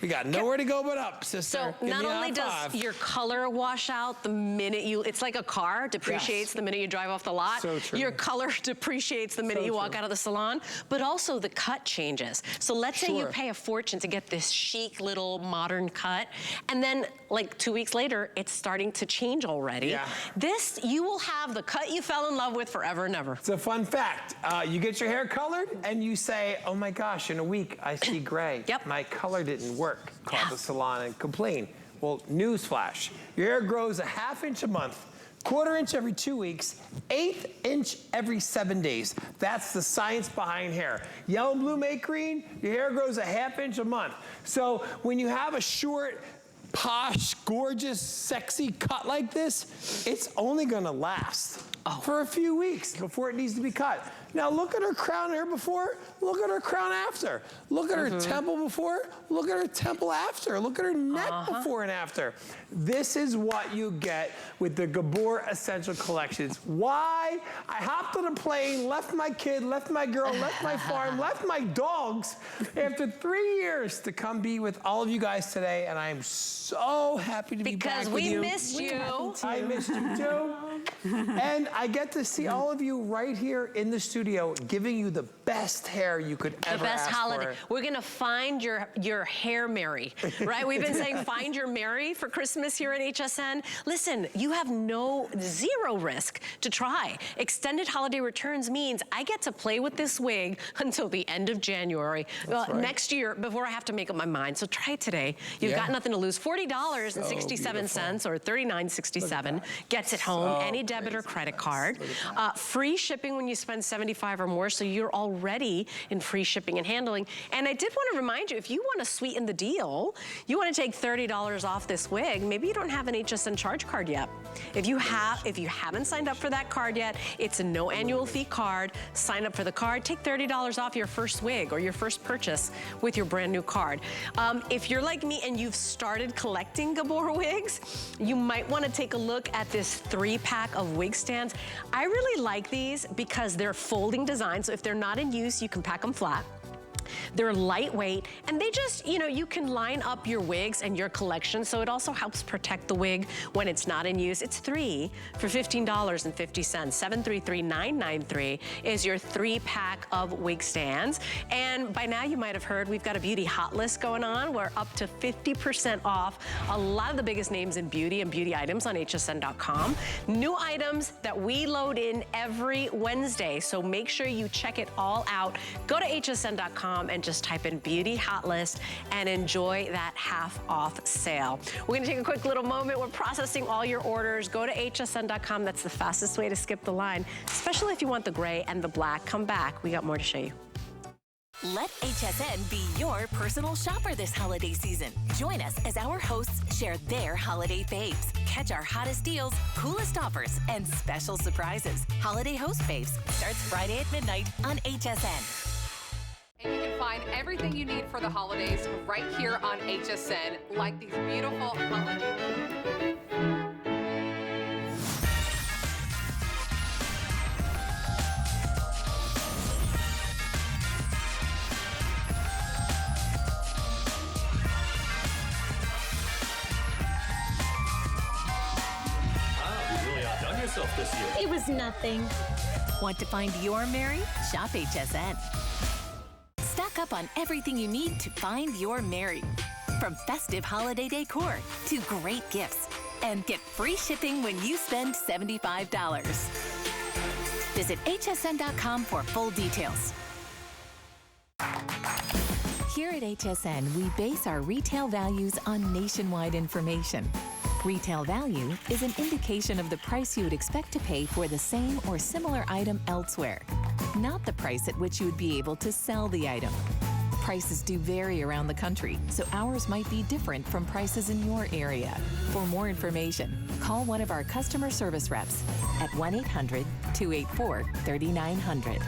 B: we got nowhere to go but up, sister.
A: So not only does your color wash out the minute you, it's like a car depreciates the minute you drive off the lot.
B: So true.
A: Your color depreciates the minute you walk out of the salon, but also the cut changes. So let's say you pay a fortune to get this chic little modern cut, and then like 2 weeks later, it's starting to change already.
B: Yeah.
A: This, you will have the cut you fell in love with forever and ever.
B: It's a fun fact. You get your hair colored and you say, oh my gosh, in a week I see gray.
A: Yep.
B: My color didn't work. Call the salon and complain. Well, newsflash, your hair grows a ½ inch a month, 1/4 inch every 2 weeks, 1/8 inch every 7 days. That's the science behind hair. Yellow, blue, make green, your hair grows a ½ inch a month. So when you have a short, posh, gorgeous, sexy cut like this, it's only gonna last for a few weeks before it needs to be cut. Now look at her crown hair before, look at her crown after. Look at her temple before, look at her temple after. Look at her neck before and after. This is what you get with the Gabor Essential Collections. Why? I hopped on a plane, left my kid, left my girl, left my farm, left my dogs after 3 years to come be with all of you guys today, and I am so happy to be back with you.
A: Because we missed you.
B: I missed you too. And I get to see all of you right here in the studio giving you the best hair you could ever ask for.
A: The best holiday. We're gonna find your hair Mary, right? We've been saying find your Mary for Christmas here at HSN. Listen, you have zero risk to try. Extended holiday returns means I get to play with this wig until the end of January. Next year, before I have to make up my mind. So try it today. You've got nothing to lose. $40.67 or $39.67 gets it home. Any debit or credit card. Free shipping when you spend $75 or more, so you're already in free shipping and handling. And I did want to remind you, if you want to sweeten the deal, you want to take $30 off this wig, maybe you don't have an HSN charge card yet. If you haven't signed up for that card yet, it's a no annual fee card. Sign up for the card, take $30 off your first wig or your first purchase with your brand new card. If you're like me and you've started collecting Gabor wigs, you might want to take a look at this 3-pack of wig stands. I really like these because they're folding design, so if they're not in use, you can pack them flat. They're lightweight, and they just, you can line up your wigs and your collection, so it also helps protect the wig when it's not in use. It's 3 for $15.50. 733-993 is your 3-pack of wig stands. And by now you might have heard we've got a beauty hot list going on. We're up to 50% off a lot of the biggest names in beauty and beauty items on hsn.com. New items that we load in every Wednesday, so make sure you check it all out. Go to hsn.com and just type in beauty hot list and enjoy that half-off sale. We're gonna take a quick little moment. We're processing all your orders. Go to hsn.com. That's the fastest way to skip the line, especially if you want the gray and the black. Come back. We got more to show you.
D: Let HSN be your personal shopper this holiday season. Join us as our hosts share their holiday faves. Catch our hottest deals, coolest offers, and special surprises. Holiday Host Faves starts Friday at midnight on HSN.
E: And you can find everything you need for the holidays right here on HSN, like these beautiful holiday.
B: with you?
F: It was nothing.
D: Want to find your Mary? Shop HSN. Stock up on everything you need to find your Mary. From festive holiday decor to great gifts. And get free shipping when you spend $75. Visit hsn.com for full details. Here at HSN, we base our retail values on nationwide information. Retail value is an indication of the price you would expect to pay for the same or similar item elsewhere, not the price at which you would be able to sell the item. Prices do vary around the country, so ours might be different from prices in your area. For more information, call one of our customer service reps at 1-800-284-3900.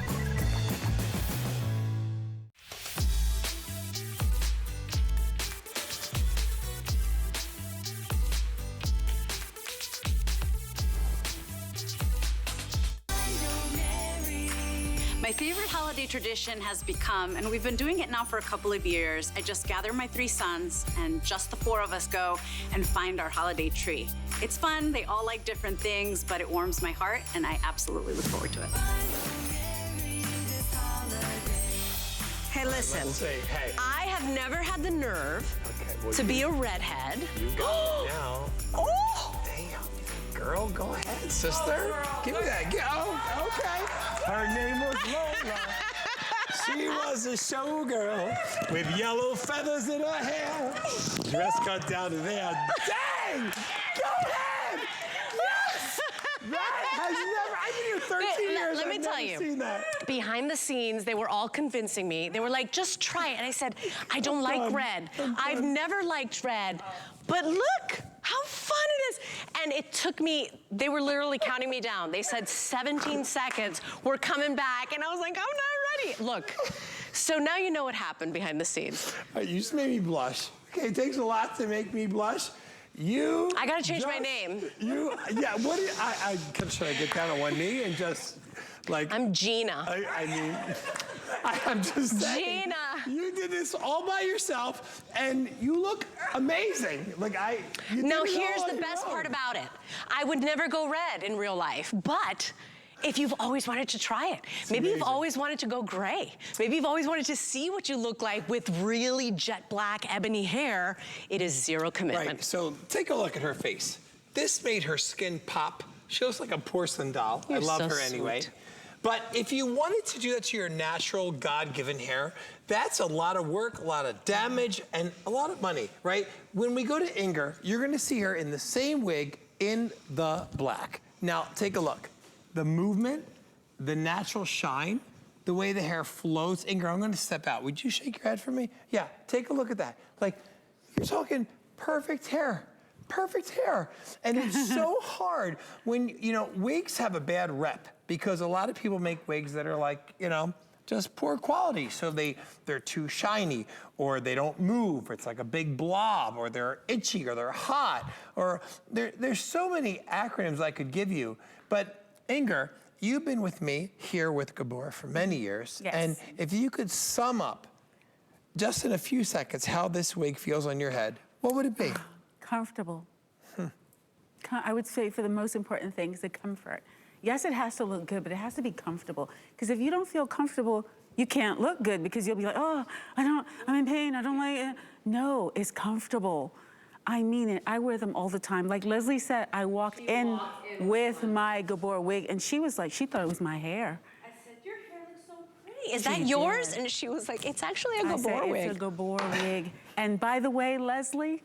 G: My favorite holiday tradition has become, and we've been doing it now for a couple of years, I just gather my 3 sons and just the 4 of us go and find our holiday tree. It's fun, they all like different things, but it warms my heart and I absolutely look forward to it.
A: Hey, listen.
B: Let's say, hey.
A: I have never had the nerve to be a redhead.
B: You got it now.
A: Oh!
B: Damn. Girl, go ahead, sister. Give me that. Oh, okay. Her name was Lola. She was a showgirl with yellow feathers in her hair. Dress cut down to there. Dang! Go ahead! Yes! That has never, I've been here 13 years.
A: Let me tell
B: I've
A: you.
B: never seen that.
A: Behind the scenes, they were all convincing me. They were like, just try it. And I said, I don't like red. I've never liked red. But look how fun it is. And it took me, they were literally counting me down. They said 17 seconds, we're coming back. And I was like, I'm not ready. Look, so now you know what happened behind the scenes.
B: You just made me blush. Okay, it takes a lot to make me blush. I
A: gotta change my name.
B: What do should I get down on one knee and just, like...
A: I'm Gina.
B: I mean, I'm just saying.
A: Gina.
B: You did this all by yourself, and you look amazing.
A: Now, here's the best part about it. I would never go red in real life, but if you've always wanted to try it, maybe you've always wanted to go gray, maybe you've always wanted to see what you look like with really jet black ebony hair, it is zero commitment.
B: Right, so take a look at her face. This made her skin pop. She looks like a porcelain doll. I love her anyway.
A: Sweet.
B: But if you wanted to do that to your natural, God-given hair, that's a lot of work, a lot of damage, and a lot of money, right? When we go to Inger, you're gonna see her in the same wig in the black. Now, take a look. The movement, the natural shine, the way the hair flows. Inger, I'm gonna step out. Would you shake your head for me? Yeah, take a look at that. Like, you're talking perfect hair. Perfect hair. And it's so hard when, wigs have a bad rep because a lot of people make wigs that are like, just poor quality. So they're too shiny, or they don't move. It's like a big blob, or they're itchy, or they're hot, or there's so many acronyms I could give you. But Inger, you've been with me here with Gabor for many years.
C: Yes.
B: And if you could sum up just in a few seconds how this wig feels on your head, what would it be?
C: Comfortable. I would say for the most important thing is the comfort. Yes, it has to look good, but it has to be comfortable. Because if you don't feel comfortable, you can't look good because you'll be like, oh, I'm in pain, I don't like it. No, it's comfortable. I mean it, I wear them all the time. Like Leslie said, I walked in with my Gabor wig and she was like, she thought it was my hair.
A: I said, your hair looks so pretty. Is that yours? And she was like, it's actually a Gabor wig.
C: It's a Gabor wig. And by the way, Leslie,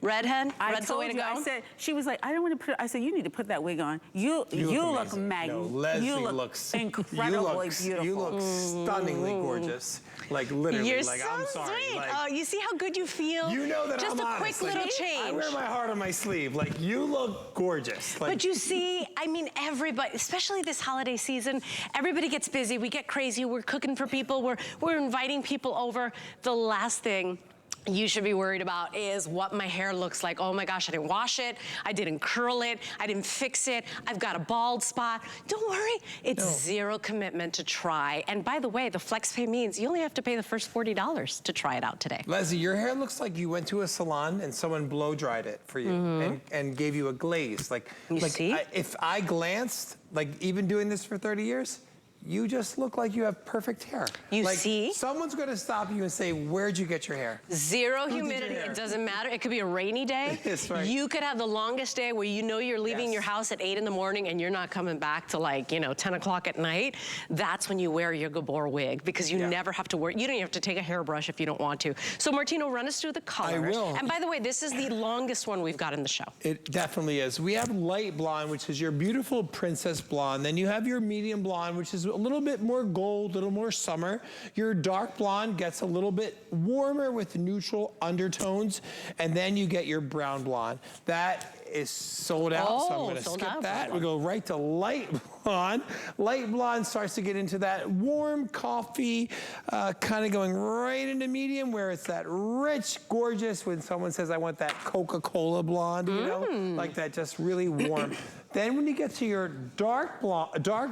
A: redhead? Red's the way to go?
C: I said, she was like, I don't want to put it, I said, you need to put that wig on. You look magnificent.
B: No, Leslie
C: you look
B: looks
C: incredibly beautiful.
B: You look stunningly gorgeous. Like literally,
A: You're
B: like
A: so
B: I'm sorry.
A: sweet.
B: Like,
A: Oh, you see how good you feel?
B: you know that
A: Just
B: I'm
A: a
B: honest.
A: quick little change.
B: I wear my heart on my sleeve. Like, you look gorgeous. Like,
A: But you see, I mean, everybody, especially this holiday season, everybody gets busy. We get crazy. We're cooking for people. We're inviting people over. The last thing you should be worried about is what my hair looks like. Oh my gosh, I didn't wash it, I didn't curl it, I didn't fix it, I've got a bald spot. Don't worry, it's zero commitment to try. And by the way, the FlexPay means you only have to pay the first $40 to try it out today.
B: Leslie, your hair looks like you went to a salon and someone blow dried it for you and gave you a glaze. Like
A: see?
B: If I glanced, like even doing this for 30 years, you just look like you have perfect hair.
A: You
B: like,
A: see?
B: Someone's gonna stop you and say, where'd you get your hair?
A: Zero humidity, it doesn't matter. It could be a rainy day.
B: That's right.
A: You could have the longest day where you know you're leaving your house at 8 in the morning and you're not coming back to like, 10 o'clock at night. That's when you wear your Gabor wig because you never have to worry. You don't even have to take a hairbrush if you don't want to. So Martino, run us through the colors.
B: I will.
A: And by the way, this is the longest one we've got in the show.
B: It definitely is. We have light blonde, which is your beautiful princess blonde. Then you have your medium blonde, which is a little bit more gold, a little more summer. Your dark blonde gets a little bit warmer with neutral undertones. And then you get your brown blonde. That is sold out, so I'm going to skip that. We go right to light blonde. Light blonde starts to get into that warm coffee, kind of going right into medium, where it's that rich, gorgeous, when someone says, I want that Coca-Cola blonde, you know, like that just really warm. Then when you get to your dark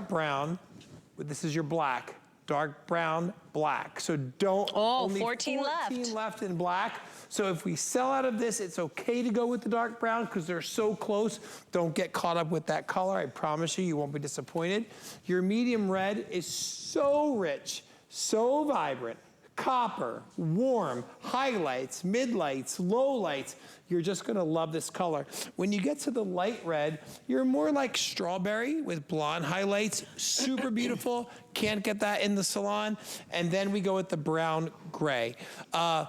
B: brown, this is your black, dark brown, black. So don't, only
A: 14
B: left in black. So if we sell out of this, it's okay to go with the dark brown because they're so close. Don't get caught up with that color. I promise you, you won't be disappointed. Your medium red is so rich, so vibrant, copper, warm, highlights, midlights, lowlights. You're just gonna love this color. When you get to the light red, you're more like strawberry with blonde highlights, super beautiful. Can't get that in the salon. And then we go with the brown gray. Sold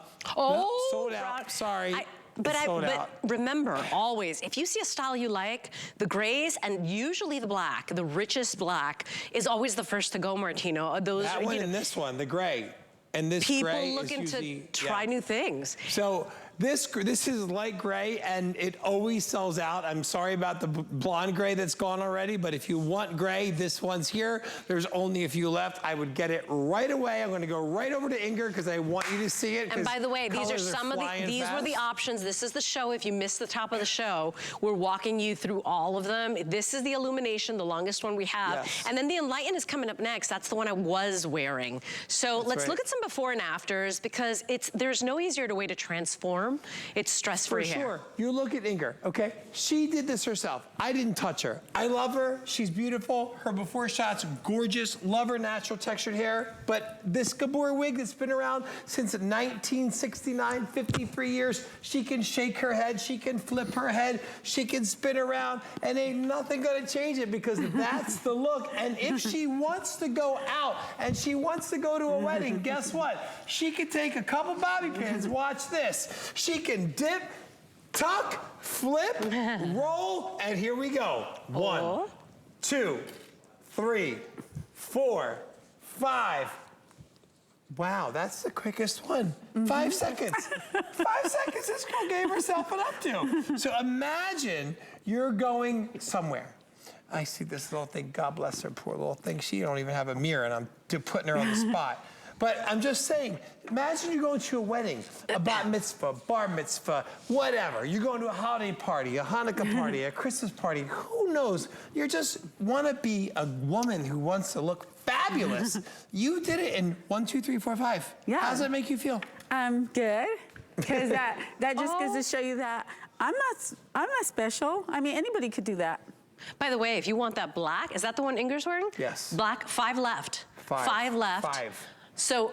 B: out, sorry.
A: But remember, always, if you see a style you like, the grays and usually the black, the richest black, is always the first to go, Martino.
B: That one and this one, the gray. And this
A: people
B: gray
A: looking
B: is usually,
A: to try new things.
B: So this is light gray and it always sells out. I'm sorry about the blonde gray that's gone already, but if you want gray, this one's here. There's only a few left. I would get it right away. I'm gonna go right over to Inger because I want you to see it.
A: And by the way, these are some of these were the options. This is the show. If you missed the top of the show, we're walking you through all of them. This is the illumination, the longest one we have.
B: Yes.
A: And then the enlighten is coming up next. That's the one I was wearing. So let's look at some before and afters because there's no easier way to transform. It's stress-free hair.
B: For sure. You look at Inger, okay? She did this herself. I didn't touch her. I love her. She's beautiful. Her before shots, gorgeous. Love her natural textured hair. But this Gabor wig that's been around since 1969, 53 years, she can shake her head. She can flip her head. She can spin around. And ain't nothing gonna change it because that's the look. And if she wants to go out and she wants to go to a wedding, guess what? She can take a couple bobby pins. Watch this. She can dip, tuck, flip, roll, and here we go. 1, 2, 3, 4, 5. Wow, that's the quickest one. 5 seconds. 5 seconds this girl gave herself an updo. So imagine you're going somewhere. I see this little thing, God bless her, poor little thing. She don't even have a mirror and I'm putting her on the spot. But I'm just saying, imagine you're going to a wedding, a bat mitzvah, bar mitzvah, whatever. You're going to a holiday party, a Hanukkah party, a Christmas party. Who knows? You just want to be a woman who wants to look fabulous. You did it in 1, 2, 3, 4, 5.
C: Yeah.
B: How does that make you feel?
C: Good, because that just goes to show you that I'm not special. I mean, anybody could do that.
A: By the way, if you want that black, is that the one Inger's wearing?
B: Yes.
A: Black, 5 left.
B: 5
A: left.
B: 5.
A: So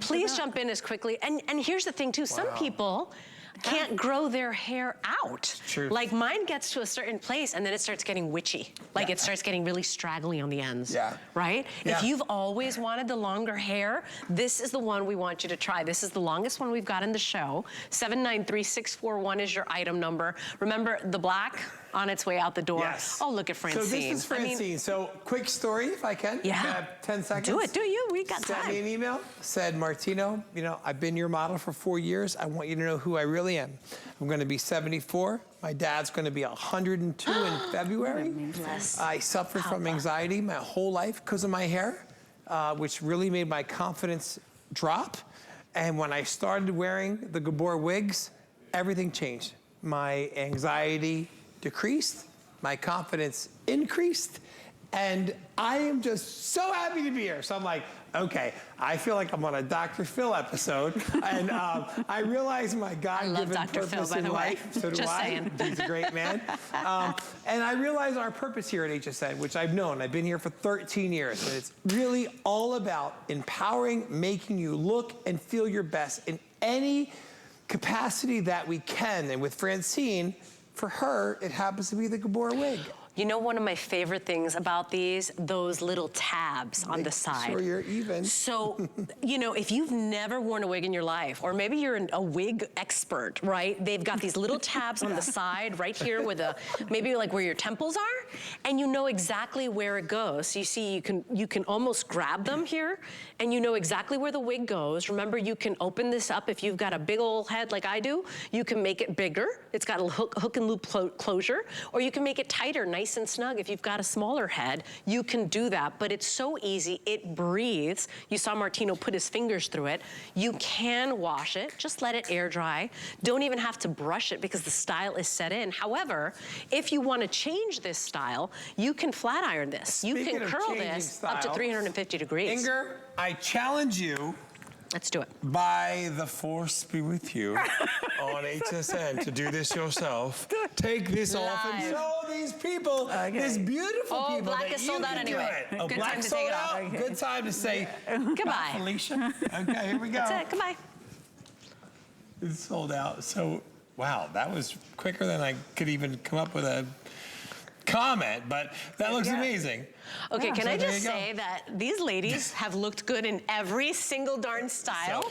A: please jump in as quickly. And here's the thing too, some people can't grow their hair out.
B: True.
A: Like mine gets to a certain place and then it starts getting witchy. Like it starts getting really straggly on the ends.
B: Yeah.
A: Right?
B: Yeah.
A: If you've always wanted the longer hair, this is the one we want you to try. This is the longest one we've got in the show. 793641 is your item number. Remember the black on its way out the door.
B: Yes.
A: Oh, look at Francine.
B: So this is Francine. So quick story, if I can.
A: Yeah.
B: I have 10 seconds.
A: Do it, do you? We got time.
B: Sent me an email, said, Martino, I've been your model for 4 years. I want you to know who I really am. I'm gonna be 74. My dad's gonna be 102 in February. I suffered from anxiety my whole life because of my hair, which really made my confidence drop. And when I started wearing the Gabor Wigs, everything changed. My anxiety decreased, my confidence increased, and I am just so happy to be here. So I'm like, okay, I feel like I'm on a Dr. Phil episode, and I realize my God-given purpose in life. So do I. He's a great man. And I realize our purpose here at HSN, which I've known. I've been here for 13 years, and it's really all about empowering, making you look and feel your best in any capacity that we can. And with Francine, for her, it happens to be the Gabor wig.
A: You know, one of my favorite things about those little tabs on the side.
B: Sure you're even.
A: So, you know, if you've never worn a wig in your life, or maybe you're a wig expert, right? They've got these little tabs on the side right here with maybe like where your temples are, and you know exactly where it goes. So you see, you can almost grab them here, and you know exactly where the wig goes. Remember, you can open this up if you've got a big old head like I do. You can make it bigger. It's got a hook and loop closure, or you can make it tighter, nice and snug. If you've got a smaller head, you can do that, but it's so easy. It breathes. You saw Martino put his fingers through it. You can wash it. Just let it air dry. Don't even have to brush it because the style is set in. However, if you want to change this style, you can flat iron this. You can curl this up to 350 degrees.
B: Inger, I challenge you.
A: Let's do it.
B: By the force be with you on HSN to do this yourself. Take this off and show these people, these beautiful people
A: Black
B: that
A: is sold out anyway.
B: Oh,
A: Good
B: Black
A: time to
B: sold
A: take it
B: out.
A: off.
B: Good time to say
A: goodbye,
B: Felicia. Okay, here we go.
A: That's it. Goodbye.
B: It's sold out. So, wow, that was quicker than I could even come up with a comment, but that looks amazing.
A: Okay, can I just say that these ladies have looked good in every single darn style.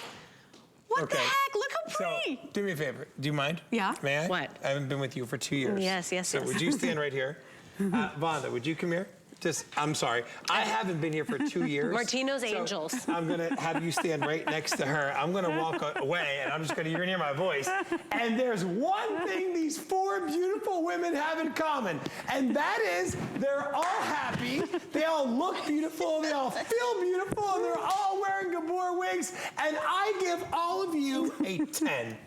A: What the heck? Look how pretty.
B: So, do me a favor. Do you mind?
A: Yeah.
B: May I?
A: What?
B: I haven't been with you for 2 years.
A: Yes.
B: So would you stand right here? Vonda, would you come here? I'm sorry. I haven't been here for 2 years.
A: Martino's Angels.
B: I'm going to have you stand right next to her. I'm going to walk away, and I'm just going to, you're going to hear my voice. And there's one thing these four beautiful women have in common, and that is they're all happy. They all look beautiful. They all feel beautiful, and they're all wearing Gabor wigs. And I give all of you a 10.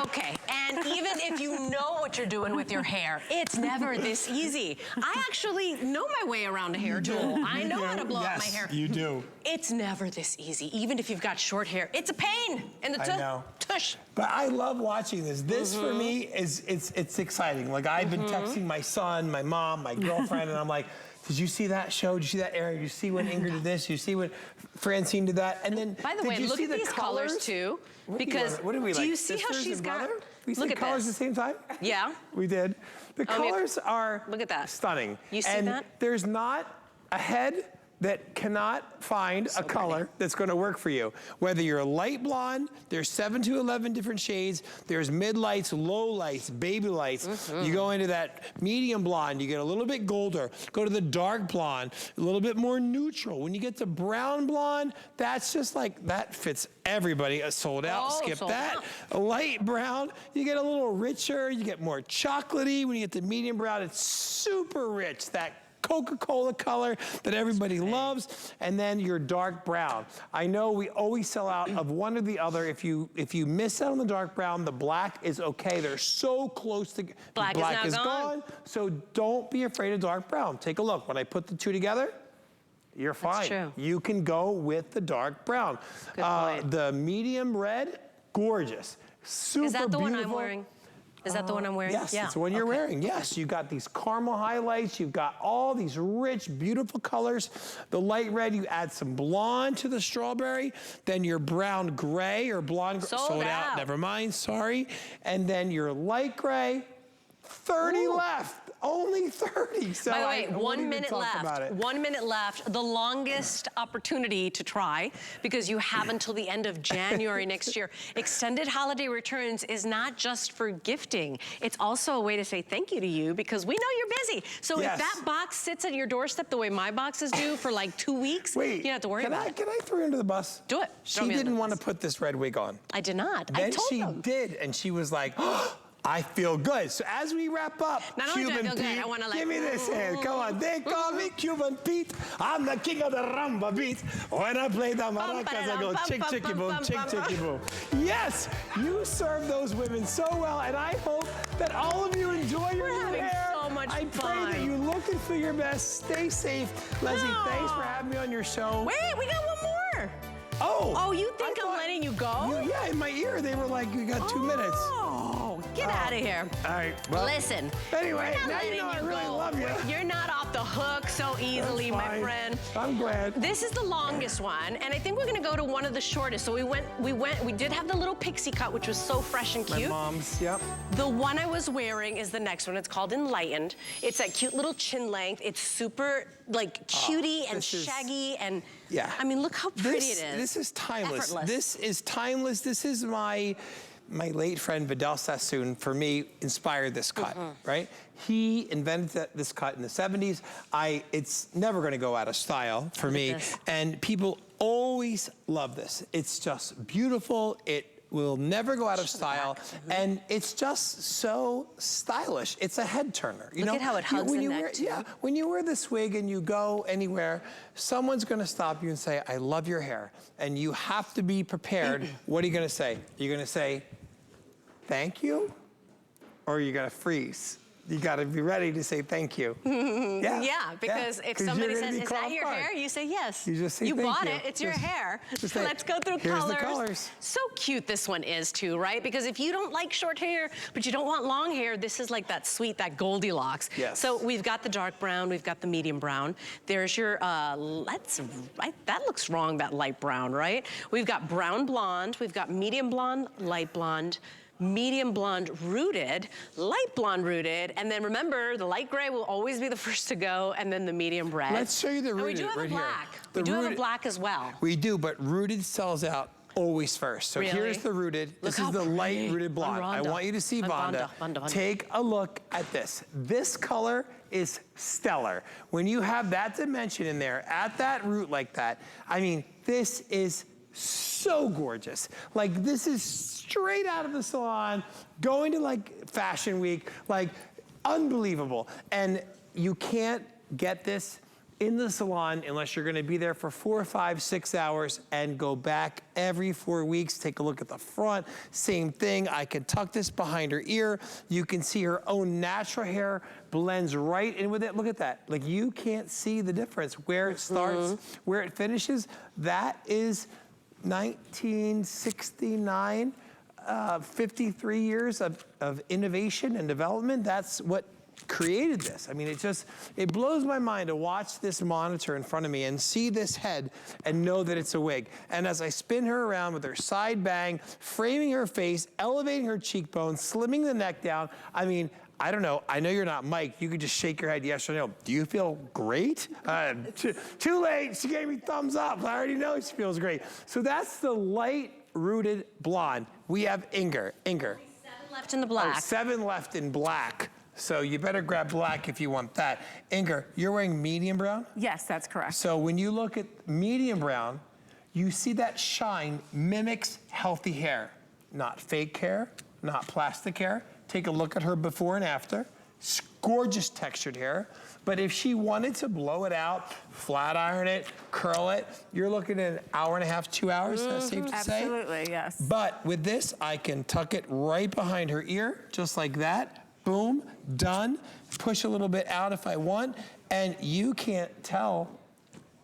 A: Okay, and even if you know what you're doing with your hair, it's never this easy. I actually know my way around a hair tool. I know how to blow up my hair.
B: You do.
A: It's never this easy, even if you've got short hair. It's a pain in the tush.
B: But I love watching this. This for me is it's exciting. Like I've been texting my son, my mom, my girlfriend, and I'm like, did you see that show? Did you see that era? Did you see when Ingrid did this? Did you see when Francine did that? And then,
A: by the way, look at these colors too. Because
B: what do we like?
A: Do you see how she's got?
B: We see colors at the same time?
A: Yeah.
B: We did. The colors are
A: look at that.
B: Stunning.
A: You see that?
B: There's not a head that cannot find a color that's going to work for you. Whether you're light blonde, there's 7 to 11 different shades. There's mid lights, low lights, baby lights. You go into that medium blonde, you get a little bit golder. Go to the dark blonde, a little bit more neutral. When you get to brown blonde, that's just like, that fits everybody. Sold out, skip that. A light brown, you get a little richer, you get more chocolatey. When you get to medium brown, it's super rich, that Coca-Cola color that everybody loves, and then your dark brown. I know we always sell out of one or the other. If you miss out on the dark brown, the black is okay. They're so close to
A: black is gone.
B: So don't be afraid of dark brown. Take a look. When I put the two together, you're fine.
A: That's true.
B: You can go with the dark brown.
A: Good point.
B: The medium red, gorgeous. Super
A: Is that the
B: beautiful.
A: one I'm wearing? Is that the one I'm wearing?
B: Yes, it's the one you're wearing. Yes, you got these caramel highlights. You've got all these rich, beautiful colors. The light red, you add some blonde to the strawberry. Then your brown gray or blonde sold out. Never mind, sorry. And then your light gray, 30 left. Only 30. So
A: by the way, 1 minute left. 1 minute left. The longest opportunity to try, because you have until the end of January next year. Extended holiday returns is not just for gifting. It's also a way to say thank you to you, because we know you're busy. So if that box sits at your doorstep the way my boxes do for like 2 weeks, you don't have to worry about it.
B: Can I throw you under the bus?
A: Do it.
B: She didn't want to put this red wig on.
A: I did not.
B: Then
A: I told them.
B: she did, and she was like, oh, I feel good. So as we wrap up,
A: Not only do I
B: Cuban
A: feel good,
B: Pete,
A: I wanna like,
B: give me this hand. Come on, they call me Cuban Pete. I'm the king of the rumba beat. When I play the maracas, I go chick, chicky, boom, chick, chicky, boom. Yes, you serve those women so well, and I hope that all of you enjoy your new
A: having
B: hair.
A: so much
B: I pray
A: fun.
B: that you look and feel your best. Stay safe. Leslie, thanks for having me on your show.
A: Wait, we got one more.
B: Oh,
A: You think I'm letting you go?
B: Yeah, in my ear, they were like, you got 2 minutes.
A: Oh, get out of here.
B: All right, well.
A: Listen,
B: Anyway,
A: we're not
B: now
A: letting
B: you know I really
A: go.
B: love you.
A: You're not off the hook so easily,
B: That's
A: my
B: fine.
A: friend.
B: I'm glad.
A: This is the longest one, and I think we're gonna go to one of the shortest. So we did have the little pixie cut, which was so fresh and cute.
B: My mom's, yep.
A: The one I was wearing is the next one. It's called Enlightened. It's that cute little chin length. It's super like cutie and shaggy and
B: yeah.
A: I mean, look how pretty it is.
B: This is timeless.
A: Effortless.
B: This is timeless. This is my late friend Vidal Sassoon, for me, inspired this cut, right? He invented this cut in the 70s. It's never gonna go out of style for me. And people always love this. It's just beautiful. It will never go out of style, and it's just so stylish. It's a head turner. You know,
A: at how it hugs
B: when
A: the
B: you
A: neck,
B: wear,
A: too.
B: yeah, when you wear this wig and you go anywhere, someone's gonna stop you and say, "I love your hair," and you have to be prepared. What are you gonna say? You're gonna say, "Thank you," or you're gonna freeze. You gotta be ready to say thank you.
A: Yeah, because if somebody says, "Is that your
B: apart.
A: hair?" You say, "Yes."
B: You just say,
A: "You
B: "Thank
A: bought
B: you."
A: it. It's your
B: Just-
A: hair."
B: just say,
A: Let's go through
B: "Here's
A: colors.
B: the colors."
A: So cute this one is too, right? Because if you don't like short hair, but you don't want long hair, this is like that sweet, that Goldilocks.
B: Yes.
A: So we've got the dark brown, we've got the medium brown. There's your, that looks wrong, that light brown, right? We've got brown blonde, we've got medium blonde, light blonde, medium blonde rooted, light blonde rooted, and then remember, the light gray will always be the first to go, and then the medium red.
B: Let's show you the
A: And
B: rooted
A: we do have
B: right
A: a
B: here.
A: black.
B: The
A: We do have a
B: rooted-
A: black as well.
B: We do, but rooted sells out always first. So
A: Really?
B: here's the rooted.
A: Look
B: This
A: how
B: is the light
A: pretty.
B: rooted blonde.
A: On
B: I
A: Vonda.
B: want you to see
A: On
B: Vonda.
A: Vonda.
B: Take a look at this. This color is stellar. When you have that dimension in there, at that root like that, I mean, this is so gorgeous. Like, this is straight out of the salon, going to like Fashion Week, like unbelievable. And you can't get this in the salon unless you're gonna be there for 4, 5, 6 hours and go back every 4 weeks. Take a look at the front, same thing. I can tuck this behind her ear. You can see her own natural hair blends right in with it. Look at that. Like, you can't see the difference where it starts, where it finishes. That is 1969, 53 years of innovation and development. That's what created this. I mean, it blows my mind to watch this monitor in front of me and see this head and know that it's a wig. And as I spin her around with her side bang, framing her face, elevating her cheekbones, slimming the neck down, I mean, I don't know. I know you're not Mike. You could just shake your head yes or no. Do you feel great? Too late. She gave me thumbs up. I already know she feels great. So that's the light rooted blonde. We have Inger.
A: 7 left in the black.
B: Oh, 7 left in black. So you better grab black if you want that. Inger, you're wearing medium brown?
C: Yes, that's correct.
B: So when you look at medium brown, you see that shine mimics healthy hair. Not fake hair, not plastic hair. Take a look at her before and after. Gorgeous textured hair. But if she wanted to blow it out, flat iron it, curl it, you're looking at an hour and a half, 2 hours, that's safe to say?
C: Absolutely, yes.
B: But with this, I can tuck it right behind her ear, just like that. Boom, done. Push a little bit out if I want, and you can't tell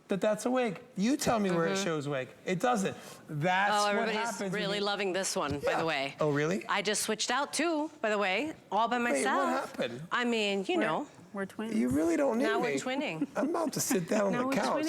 B: that that's a wig. You tell me where it shows wig. It doesn't. That's what happens.
A: Everybody's really loving this one, by the way.
B: Oh, really?
A: I just switched out too, by the way, all by myself.
B: what happened?
A: I mean, you know.
C: We're twins.
B: You really don't need
A: Now
B: me.
A: we're twinning.
B: I'm about to sit down on the couch.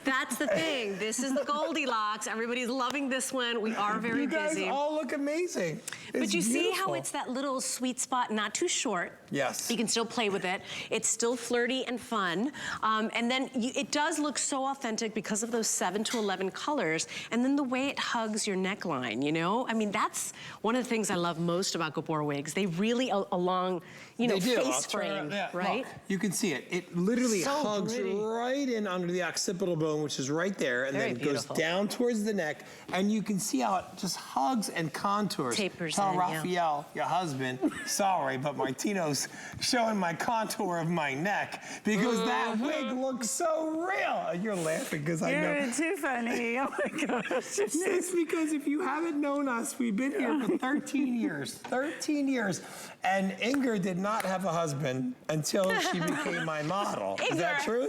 A: That's the thing. This is the Goldilocks. Everybody's loving this one. We are very
B: You guys
A: busy.
B: all look amazing.
A: But you see how
B: beautiful.
A: it's that little sweet spot, not too short.
B: Yes.
A: You can still play with it. It's still flirty and fun. And then it does look so authentic because of those 7 to 11 colors. And then the way it hugs your neckline, you know? I mean, that's one of the things I love most about Gabor Wigs. They really, along, you know,
B: They do.
A: face
B: I'll turn
A: frame,
B: around. Yeah.
A: right? right?
B: You can see it. It literally
A: So
B: hugs
A: pretty.
B: right in under the occipital bone, which is right there, and
A: Very
B: then it goes
A: beautiful.
B: down towards the neck, and you can see how it just hugs and contours.
A: Tapers
B: Tell
A: in, yeah.
B: Raphael, your husband, sorry, but Martino's showing my contour of my neck because that wig looks so real. You're laughing because I know.
C: You're too funny. Oh my gosh.
B: It's because if you haven't known us, we've been here for 13 years. 13 years. And Inger did not have a husband until she became my model. Is that true?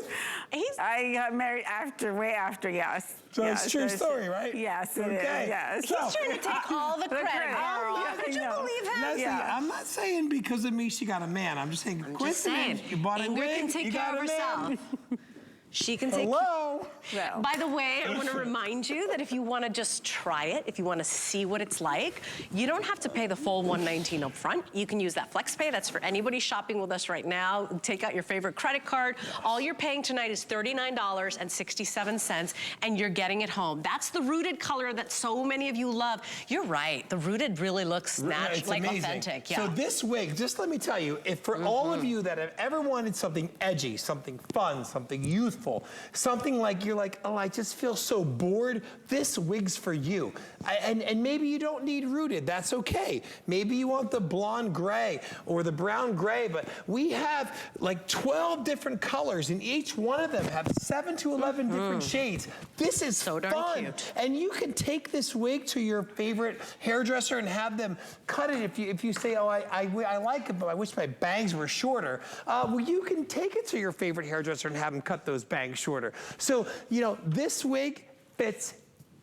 C: I got married way after, yes.
B: So
C: yes,
B: it's a true story, right?
C: Yes, it
B: Okay.
C: is, yes.
A: He's trying to take all the credit, girl.
C: Yeah,
A: Could
C: I
A: you
C: know.
A: believe him?
B: Leslie,
C: Yeah.
B: I'm not saying because of me she got a man. I'm just saying,
A: Just saying,
B: you bought a
A: Inger
B: wig,
A: can take
B: you
A: care
B: got
A: of
B: a man.
A: herself. She can take.
B: Hello?
C: Well,
A: By the way, I want to remind you that if you want to just try it, if you want to see what it's like, you don't have to pay the full $119 up front. You can use that FlexPay. That's for anybody shopping with us right now. Take out your favorite credit card. All you're paying tonight is $39.67, and you're getting it home. That's the rooted color that so many of you love. You're right. The rooted really looks natural,
B: It's
A: like
B: amazing.
A: authentic. Yeah.
B: So this wig, just let me tell you, if for all of you that have ever wanted something edgy, something fun, something youthful, something like you're like, oh, I just feel so bored, this wig's for you. And maybe you don't need rooted, that's okay. Maybe you want the blonde gray or the brown gray, but we have like 12 different colors, and each one of them have 7 to 11 different shades. This is
A: So darn
B: fun.
A: cute.
B: And you can take this wig to your favorite hairdresser and have them cut it. If you say, oh, I like it, but I wish my bangs were shorter. Well, you can take it to your favorite hairdresser and have them cut those bangs shorter. So, you know, this wig fits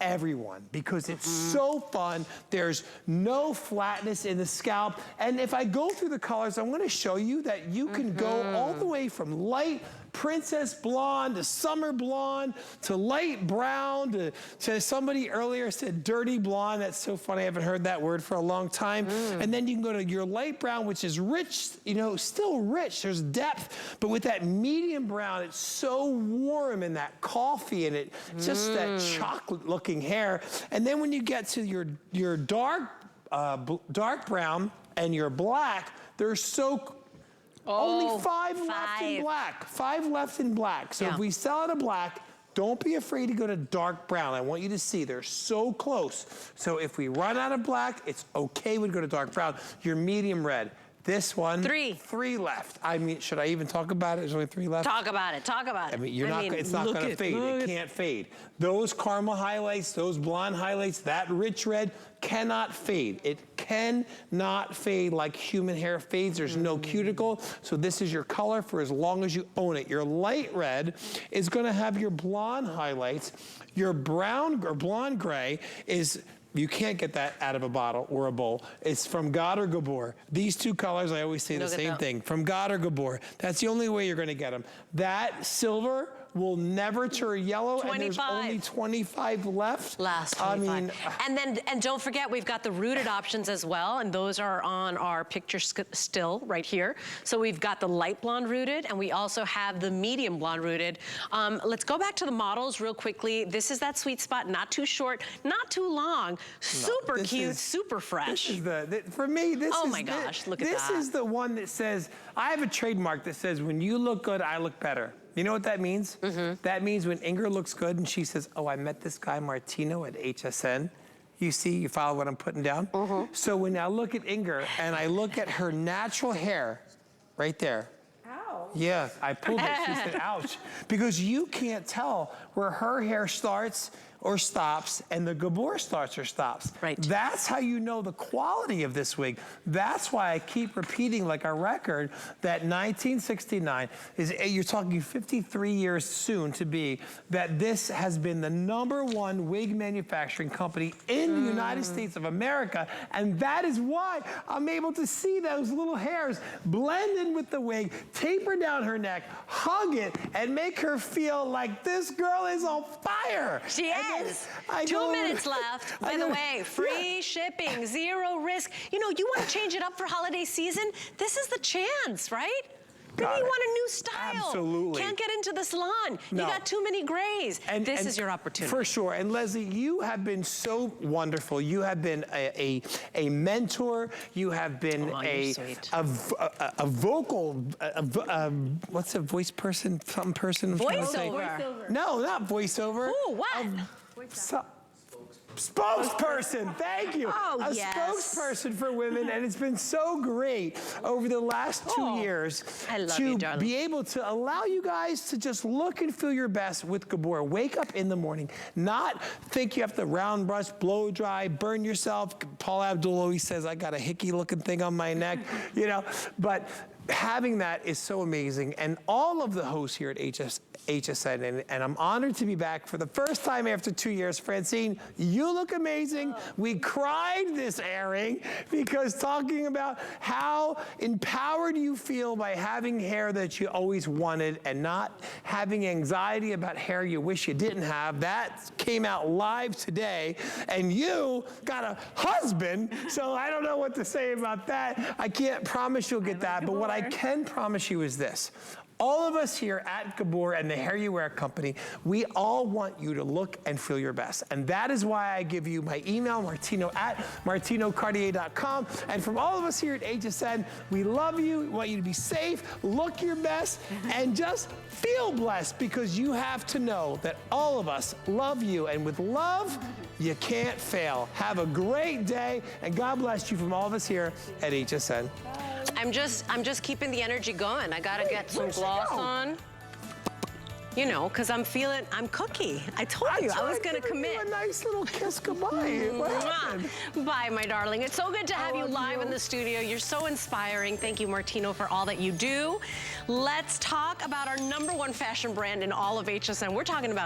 B: everyone because it's so fun. There's no flatness in the scalp. And if I go through the colors, I'm going to show you that you can go all the way from light princess blonde to summer blonde to light brown to somebody earlier said dirty blonde. That's so funny. I haven't heard that word for a long time. And then you can go to your light brown, which is rich, you know, still rich. There's depth, but with that medium brown, it's so warm and that coffee and it just that chocolate looking hair. And then when you get to your dark brown and your black, they're so only 5 left in black. 5 left in black. So if we sell it a black, don't be afraid to go to dark brown. I want you to see they're so close. So if we run out of black, it's okay we go to dark brown. Your medium red. This one, 3 left. I mean, should I even talk about it? There's only 3 left.
A: Talk about it. Talk about it.
B: I mean, it's not going to fade. It can't fade. Those caramel highlights, those blonde highlights, that rich red cannot fade. It cannot fade like human hair fades. There's no cuticle. So this is your color for as long as you own it. Your light red is going to have your blonde highlights. Your brown or blonde gray is... You can't get that out of a bottle or a bowl. It's from God or Gabor. These 2 colors, I always say the same thing. From God or Gabor. That's the only way you're going to get them. That silver will never turn yellow,
A: 25.
B: and there's only 25 left.
A: Last 25. I mean, and don't forget, we've got the rooted options as well, and those are on our picture still right here. So we've got the light blonde rooted, and we also have the medium blonde rooted. Let's go back to the models real quickly. This is that sweet spot, not too short, not too long, super cute, super fresh.
B: This is for me, this
A: oh
B: is
A: my gosh, look at that.
B: This is the one that says, I have a trademark that says, when you look good, I look better. You know what that means? That means when Inger looks good and she says, oh, I met this guy Martino at HSN. You see, you follow what I'm putting down? So when I look at Inger and I look at her natural hair right there.
C: Ow.
B: Yeah, I pulled it. She said, ouch. Because you can't tell where her hair starts or stops and the Gabor starts or stops.
A: Right.
B: That's how you know the quality of this wig. That's why I keep repeating like a record that 1969 is, you're talking 53 years soon to be, that this has been the #1 wig manufacturing company in the United States of America. And that is why I'm able to see those little hairs blend in with the wig, taper down her neck, hug it, and make her feel like this girl is on fire.
A: She is. 2 minutes left. By the way, free shipping, 0 risk. You know, you want to change it up for holiday season? This is the chance, right? Maybe you want a new style.
B: Absolutely.
A: Can't get into the salon.
B: No.
A: You got too many grays. This is your opportunity.
B: For sure. And Leslie, you have been so wonderful. You have been a mentor. You have been a vocal, what's a voice person? Some person?
A: Voiceover.
B: No, not voiceover.
A: Ooh, what?
B: Spokesperson, thank you.
A: Oh, yes.
B: Spokesperson for women, and it's been so great over the last 2 years to be able to allow you guys to just look and feel your best with Gabor. Wake up in the morning, not think you have to round brush, blow dry, burn yourself. Paul Abdul always says, I got a hickey looking thing on my neck, you know, but having that is so amazing. And all of the hosts here at HSN, and I'm honored to be back for the first time after 2 years. Francine, you look amazing. We cried this airing because talking about how empowered you feel by having hair that you always wanted and not having anxiety about hair you wish you didn't have. That came out live today. And you got a husband, so I don't know what to say about that. I can't promise you'll get that, but what I can promise you is this. All of us here at Gabor and the Hair You Wear Company, we all want you to look and feel your best. And that is why I give you my email, martino@martinocartier.com. And from all of us here at HSN, we love you, we want you to be safe, look your best, and just feel blessed, because you have to know that all of us love you. And with love, you can't fail. Have a great day, and God bless you from all of us here at HSN.
A: I'm just keeping the energy going. I gotta get some gloss on. You know, because I'm cookie. I told you I was gonna commit.
B: A nice little kiss goodbye.
A: Bye, my darling. It's so good to have you live in the studio. You're so inspiring. Thank you, Martino, for all that you do. Let's talk about our #1 fashion brand in all of HSN. We're talking about